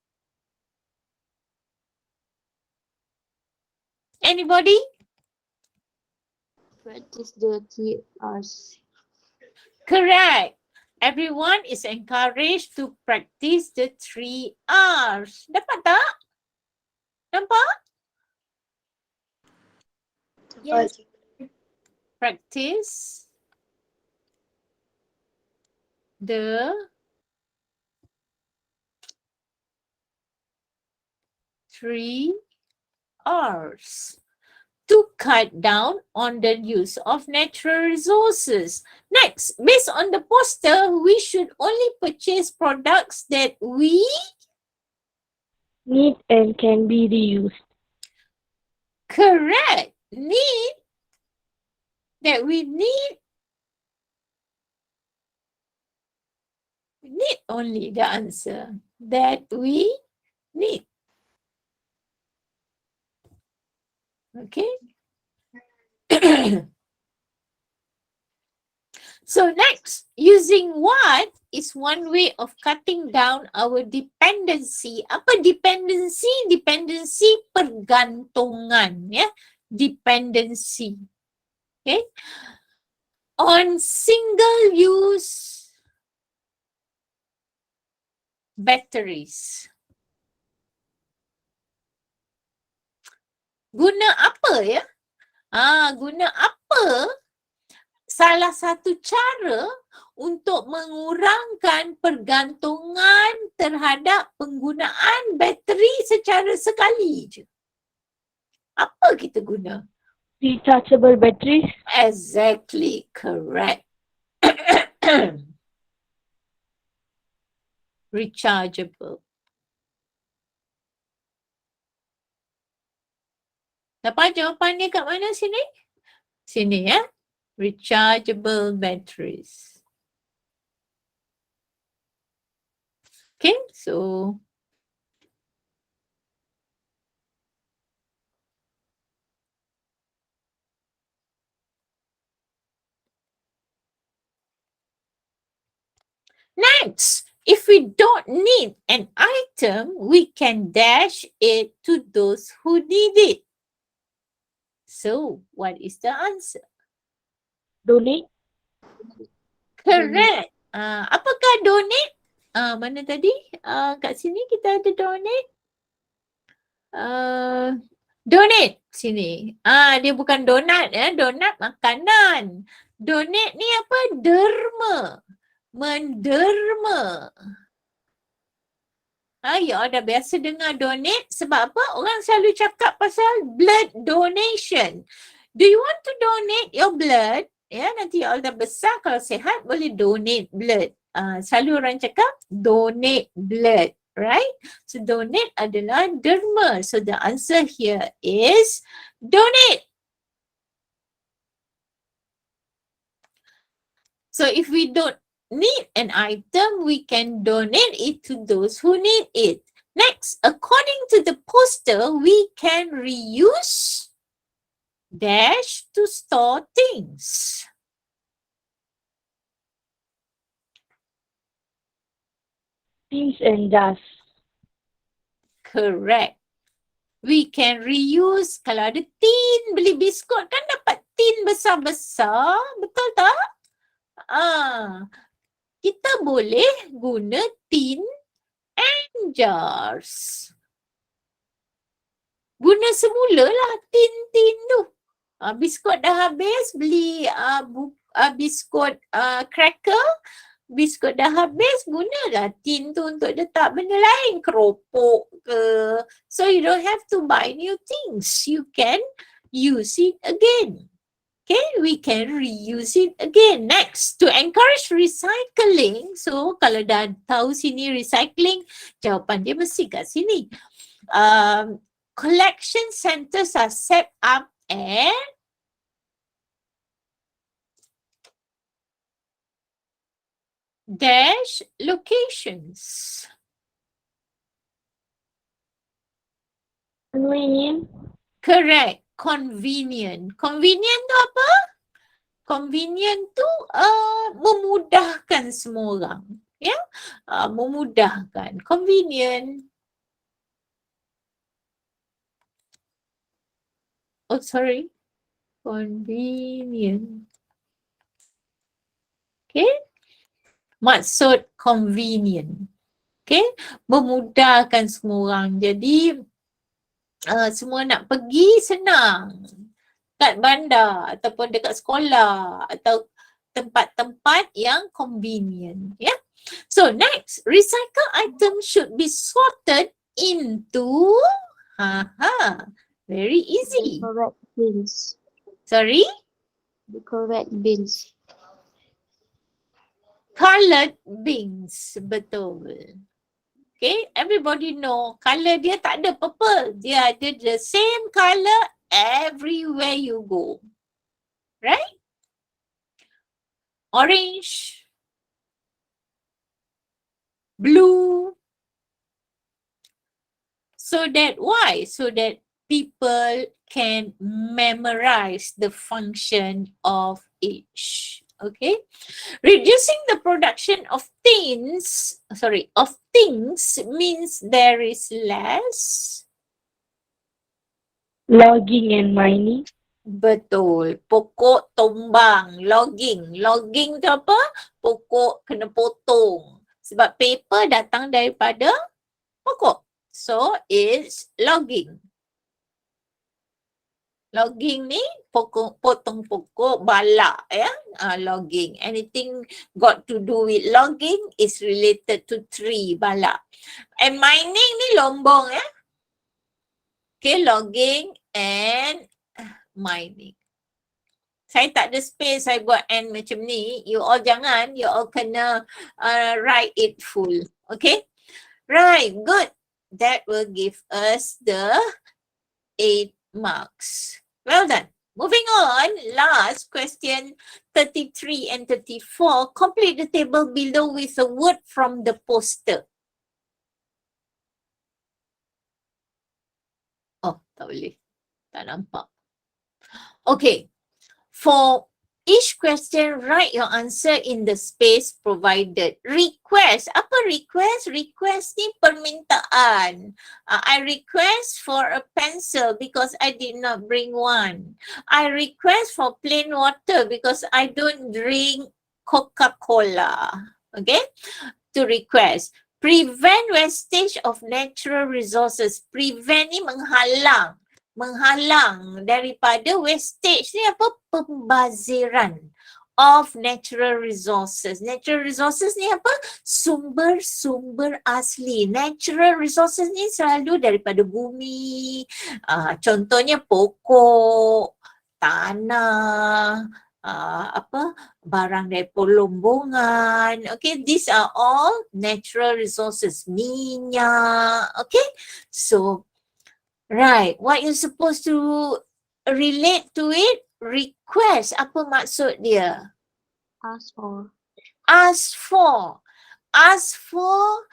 Anybody? Practice the 3 R's. Correct. Everyone is encouraged to practice the 3 R's. Dapat tak? Nampak? Yes. Practice the 3 R's to cut down on the use of natural resources. Next, based on the poster, we should only purchase products that we Need and can be reused. correct. Need, that we need only the answer. That we need. Okay. So next, using what is one way of cutting down our dependency. Apa dependency? Dependency pergantungan, ya. Dependency. Okay. On single-use batteries. Guna apa ya? Guna apa? Salah satu cara untuk mengurangkan pergantungan terhadap penggunaan bateri secara sekali je. Apa kita guna? Rechargeable batteries. Exactly correct. Rechargeable. Dapat jawapan dia kat mana sini? Sini ya. Rechargeable batteries. Okay, so next, if we don't need an item, we can dash it to those who need it. So, what is the answer? Donate. Correct. Apakah donate? Mana tadi? Kat sini kita ada donate. Donate sini. Dia bukan donat ya. Donat makanan. Donate ni apa? Derma. Menderma. Ya dah biasa dengar donate sebab apa? Orang selalu cakap pasal blood donation. Do you want to donate your blood? Ya, nanti all dah besar kalau sihat boleh donate blood. Selalu orang cakap donate blood, right? So donate adalah derma. So the answer here is donate. So if we don't need an item, we can donate it to those who need it. Next, according to the poster, we can reuse dash to store things. tins and jars. Correct. We can reuse. Kalau ada tin, beli biskut kan dapat tin besar-besar. Betul tak? Kita boleh guna tin and jars. Guna semula lah tin-tin tu. Biskut dah habis, beli biskut cracker. Biskut dah habis, gunalah tin tu untuk letak benda lain, keropok ke. So you don't have to buy new things. You can use it again. Okay, we can reuse it again. Next, to encourage recycling. So kalau dah tahu sini recycling, jawapan dia mesti kat sini. Collection centers are set up at dash locations. Convenient. Correct. Convenient. Convenient tu apa? Convenient tu memudahkan semua orang. Ya? Memudahkan. Convenient. Oh, sorry. Convenient. Okay. Maksud convenient. Okay. Memudahkan semua orang. Jadi, semua nak pergi senang. Kat bandar ataupun dekat sekolah atau tempat-tempat yang convenient. Yeah. So next, recycle items should be sorted into very The easy. correct bins. Sorry? The correct bins. Colored bins. Betul. Okay, everybody know colour dia tak ada purple. Dia ada the same colour everywhere you go. Right? Orange, blue. So that why? So that people can memorize the function of each. Okay. Reducing the production of things means there is less. Logging and mining. Betul. Pokok tumbang. Logging. Logging tu apa? Pokok kena potong. Sebab paper datang daripada pokok. So it's logging. Logging ni potong pokok, balak ya. Logging. Anything got to do with logging is related to tree, balak. And mining ni lombong ya. Okay, logging and mining. Saya tak ada space, saya buat and macam ni. You all jangan, you all kena write it full. Okay? Right, good. That will give us the 8 marks. Well done. Moving on, last question 33 and 34. Complete the table below with a word from the poster. Oh, tak boleh. Tak nampak. Okay. For each question, write your answer in the space provided. Request. Apa request? Request ni permintaan. I request for a pencil because I did not bring one. I request for plain water because I don't drink Coca-Cola. Okay? To request. Prevent wastage of natural resources. Prevent ni menghalang. Menghalang daripada wastage ni apa? Pembaziran of natural resources. Natural resources ni apa? Sumber-sumber asli. Natural resources ni selalu daripada bumi. Contohnya pokok, tanah, barang dari lombongan. Okay, these are all natural resources. Minyak. Okay, so right, what you're supposed to relate to it, request. Apa maksud dia? Ask for. Ask for. Ask for,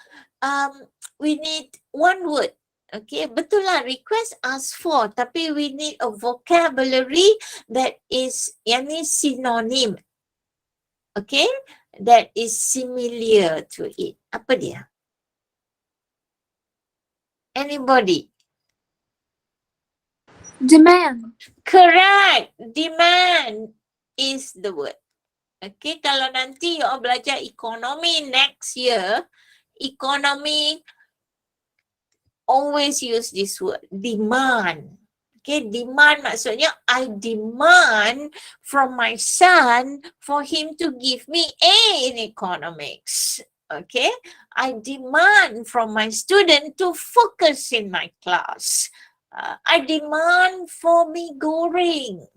we need one word. Okay, betul lah, request, ask for. Tapi we need a vocabulary that is, yang ni synonym. Okay, that is similar to it. Apa dia? Anybody? Demand. Correct. Demand is the word. Okay, kalau nanti you all belajar ekonomi next year, ekonomi always use this word, demand. Okay, demand maksudnya I demand from my son for him to give me A in economics. Okay, I demand from my student to focus in my class. I demand for me goreng.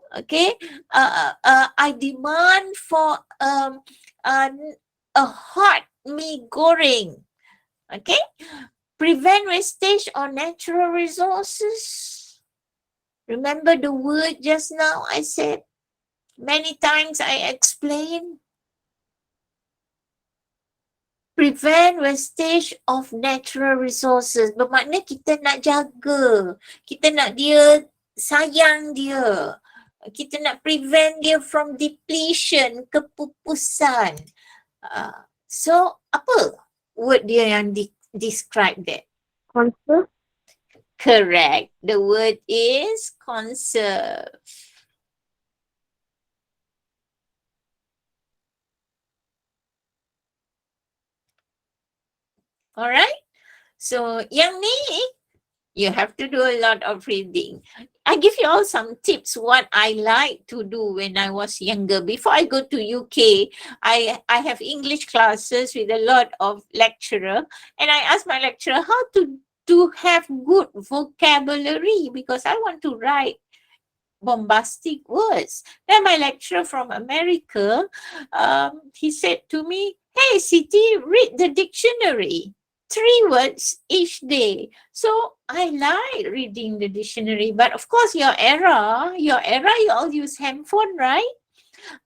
Okay, I demand for a hot mee goreng. Okay, prevent wastage on natural resources. Remember the word just now I said many times, I explained. Prevent wastage of natural resources. Bermakna kita nak jaga. Kita nak dia sayang dia. Kita nak prevent dia from depletion, kepupusan. So, apa word dia yang describe that? Conserve. Correct. The word is conserve. Alright? So, yang ni, you have to do a lot of reading. I give you all some tips what I like to do when I was younger. Before I go to UK, I have English classes with a lot of lecturer, and I ask my lecturer how to have good vocabulary because I want to write bombastic words. Then my lecturer from America, he said to me, "Hey Siti, read the dictionary. 3 words each day." So I like reading the dictionary, but of course your era, you all use handphone, right?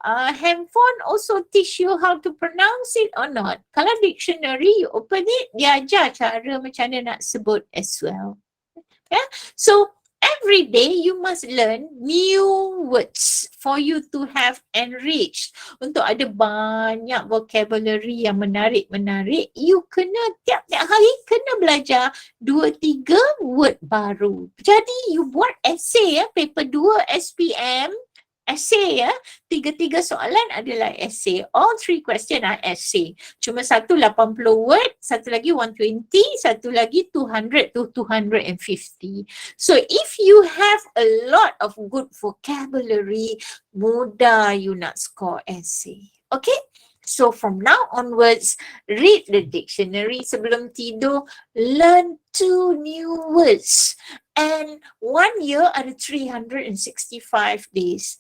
Handphone also teach you how to pronounce it or not. Kalau dictionary, you open it, dia ajar cara macam mana nak sebut as well. Yeah, so every day you must learn new words for you to have enriched. Untuk ada banyak vocabulary yang menarik-menarik, you kena tiap-tiap hari kena belajar 2-3 word baru. Jadi you buat essay paper 2 SPM, essay 3 soalan adalah essay. All 3 question are essay. Cuma satu 80 word, satu lagi 120, satu lagi 200 to 250. So if you have a lot of good vocabulary, mudah you nak score essay. Okay? So from now onwards, read the dictionary sebelum tidur, learn 2 new words. And 1 year ada 365 days.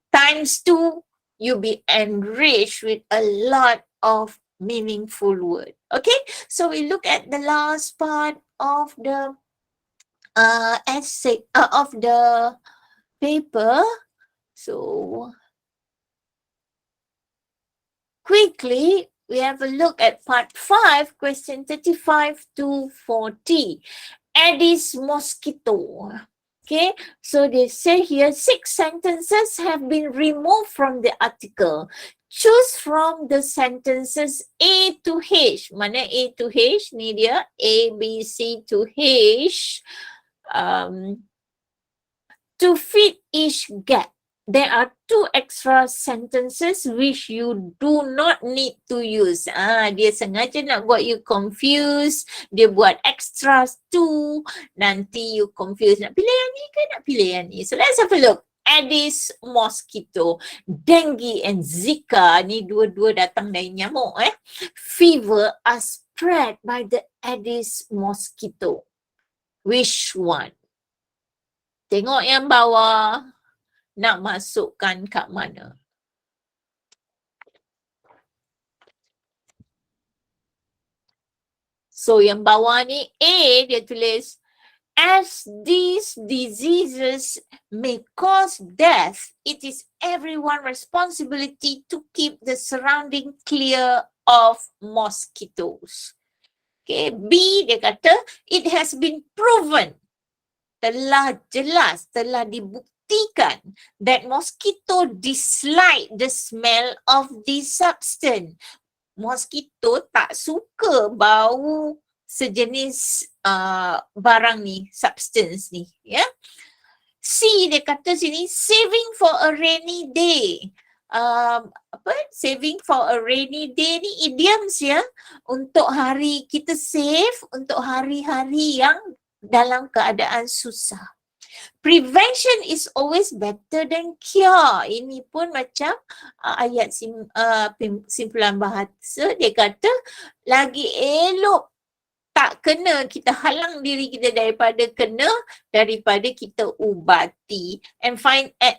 Times 2, you'll be enriched with a lot of meaningful word. Okay, so we look at the last part of the essay of the paper. So quickly, we have a look at part 5, question 35 to 40. Aedes mosquito. Okay, so they say here 6 sentences have been removed from the article. Choose from the sentences A to H. Mana A to H? Ni dia A, B, C to H. To fit each gap. There are 2 extra sentences which you do not need to use. Dia sengaja nak buat you confused. Dia buat extras 2. Nanti you confused. Nak pilih yang ni ke nak pilih yang ni? So let's have a look. Aedes mosquito. Dengue and Zika. Ni dua-dua datang dari nyamuk. Fever are spread by the Aedes mosquito. Which one? Tengok yang bawah. Nak masukkan kat mana? So yang bawah ni A dia tulis, as these diseases may cause death, it is everyone's responsibility to keep the surrounding clear of mosquitoes. Okay, B dia kata, it has been proven, telah jelas, telah dibuktikan that mosquito dislike the smell of this substance. Mosquito tak suka bau sejenis barang ni, substance ni, ya. C dia kata sini saving for a rainy day. Saving for a rainy day ni idioms ya, untuk hari kita save untuk hari-hari yang dalam keadaan susah. Prevention is always better than cure. Ini pun macam ayat simpulan bahasa, dia kata lagi elok tak kena, kita halang diri kita daripada kita ubati. And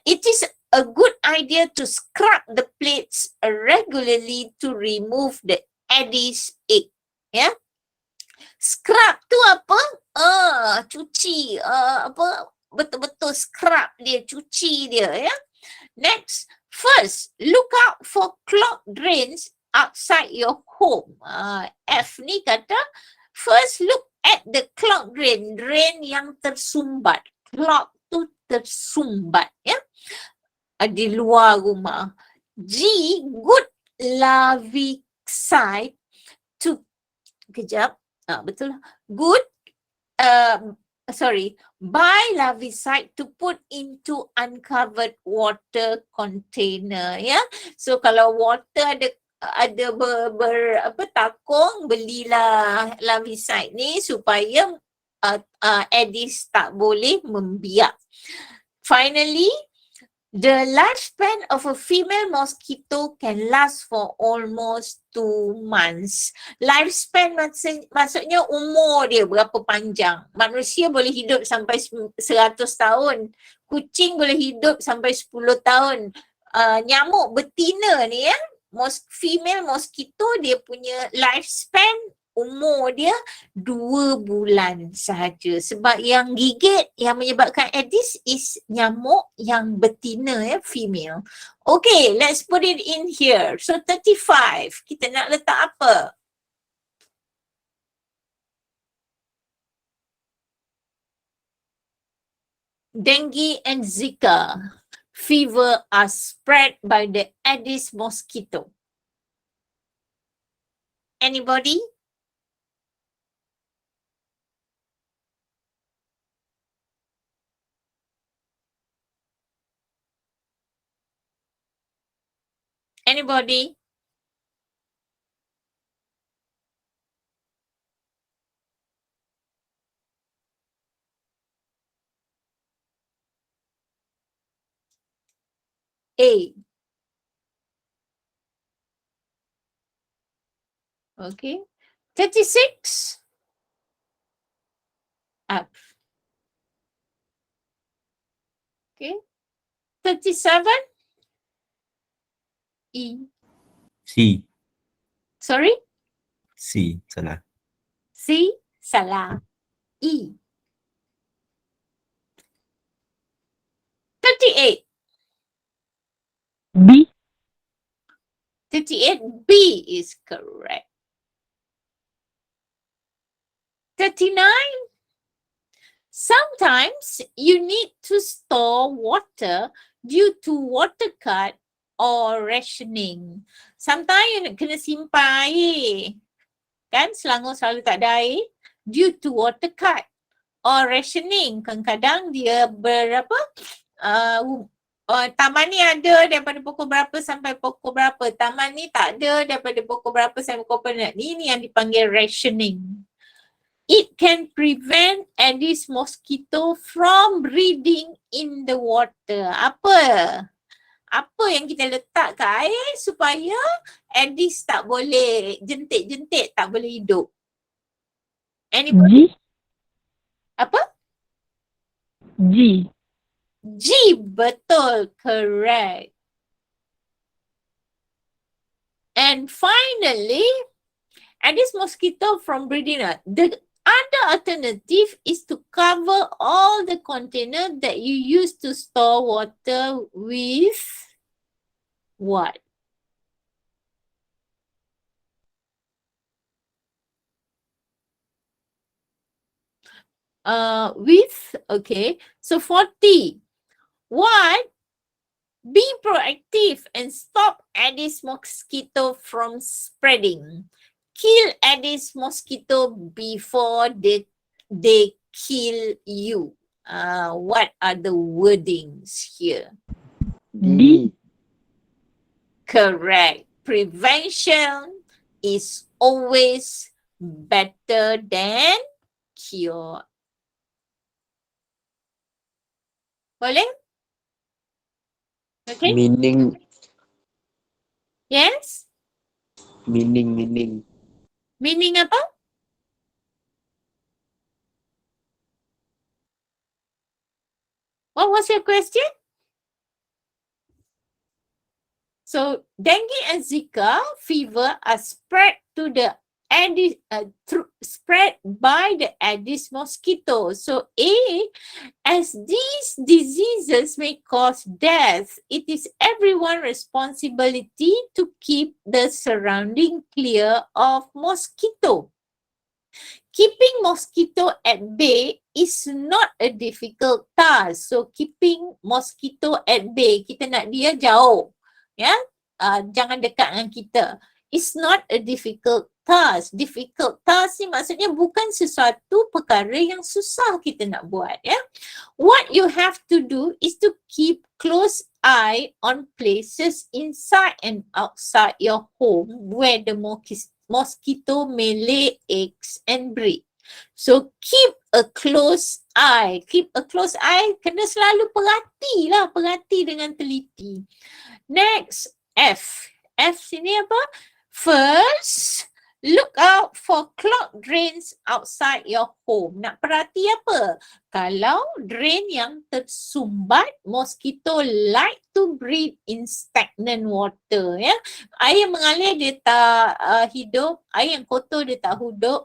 it is a good idea to scrub the plates regularly to remove the Aedes egg. Ya. Scrub tu apa? Cuci, betul-betul scrub dia, cuci dia, ya. Next, first, look out for clogged drains outside your home. F ni kata first look at the clogged drain yang tersumbat. Clog tu tersumbat, ya, di luar rumah. G, good larvicide to, betul lah. Good, buy larvicide to put into uncovered water container, ya. So kalau water ada takung, belilah larvicide ni supaya Aedes tak boleh membiak. Finally, the lifespan of a female mosquito can last for almost 2 months. Lifespan maksudnya umur dia berapa panjang. Manusia boleh hidup sampai 100 tahun. Kucing boleh hidup sampai 10 tahun. Nyamuk betina ni ya, female mosquito, dia punya lifespan, umur dia 2 bulan sahaja. Sebab yang gigit, yang menyebabkan Aedes is nyamuk yang betina ya, female. Okay, let's put it in here. So 35, kita nak letak apa? Dengue and Zika fever are spread by the Aedes mosquito. Anybody? Anybody? A. Okay. 36. F. Okay. 37. E. C. Sorry? C. Salah. C. Salah. E. 38. B. 38. B is correct. 39. Sometimes you need to store water due to water cut or rationing. Sometimes you kena simpan air. Kan Selangor selalu tak ada air due to water cut or rationing. Kadang-kadang dia taman ni ada daripada pukul berapa sampai pukul berapa. Taman ni tak ada daripada pukul berapa sampai pukul berapa. Ini yang dipanggil rationing. It can prevent Aedes mosquito from breeding in the water. Apa yang kita letak ke air supaya Aedes tak boleh jentik-jentik, tak boleh hidup? Anybody? G. Apa? G. G, betul, correct. And finally, Aedes mosquito from breeding. The other alternative is to cover all the container that you use to store water with what? Okay, so 40. What? Be proactive and stop Aedes mosquito from spreading. kill Aedes mosquito before they kill you. What are the wordings here? D. Correct. Prevention is always better than cure. Boleh? Okay. Meaning. Yes? Meaning. Meaning apa? What was your question? So dengue and Zika fever are spread to the Aedes, spread by the Aedes mosquito. So as these diseases may cause death, it is everyone's responsibility to keep the surrounding clear of mosquito. Keeping mosquito at bay is not a difficult task. So keeping mosquito at bay, kita nak dia jauh. Ya, jangan dekat dengan kita. It's not a difficult task. Difficult task ni maksudnya bukan sesuatu perkara yang susah kita nak buat. Ya, what you have to do is to keep close eye on places inside and outside your home where the mosquito may lay eggs and breed. So keep a close eye. Keep a close eye, kena selalu perhati dengan teliti. Next, F. F sini apa? First, look out for clogged drains outside your home. Nak perhati apa? Kalau drain yang tersumbat, mosquito like to breed in stagnant water. Ya, air yang mengalir dia tak hidup, air yang kotor dia tak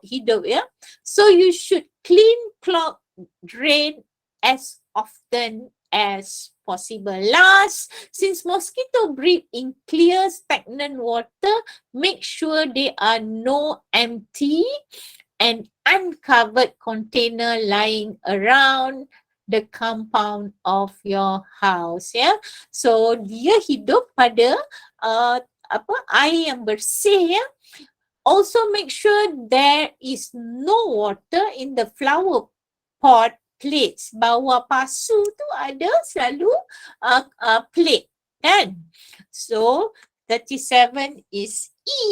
hidup ya. So you should clean clogged drain as often as possible. Last, since mosquito breed in clear stagnant water, make sure there are no empty and uncovered container lying around the compound of your house. Ya, so dia hidup pada air yang bersih ya. Also make sure there is no water in the flower pot plates. Bawah pasu tu ada selalu plate kan. So 37 is E.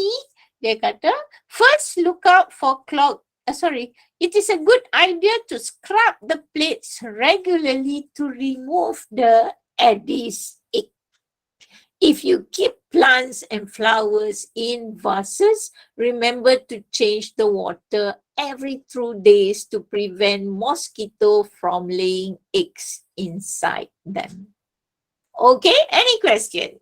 Dia kata first look out for it is a good idea to scrub the plates regularly to remove the Aedes egg. If you keep plants and flowers in vases, remember to change the water every 2 days to prevent mosquito from laying eggs inside them. Okay, any question?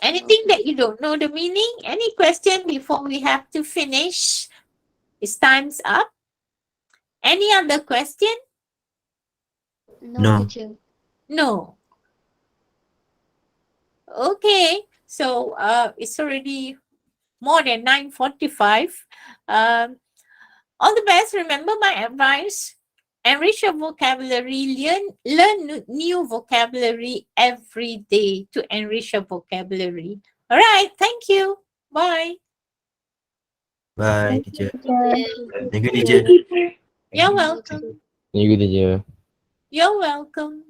Anything that you don't know the meaning? Any question before we have to finish? It's time's up. Any other question? No. Teacher. No. Okay, so it's already more than 9:45. All the best. Remember my advice. Enrich your vocabulary. Learn new vocabulary every day to enrich your vocabulary. All right. Thank you. Bye. Bye, teacher. Thank you, teacher. You're welcome. You good teacher. You're welcome.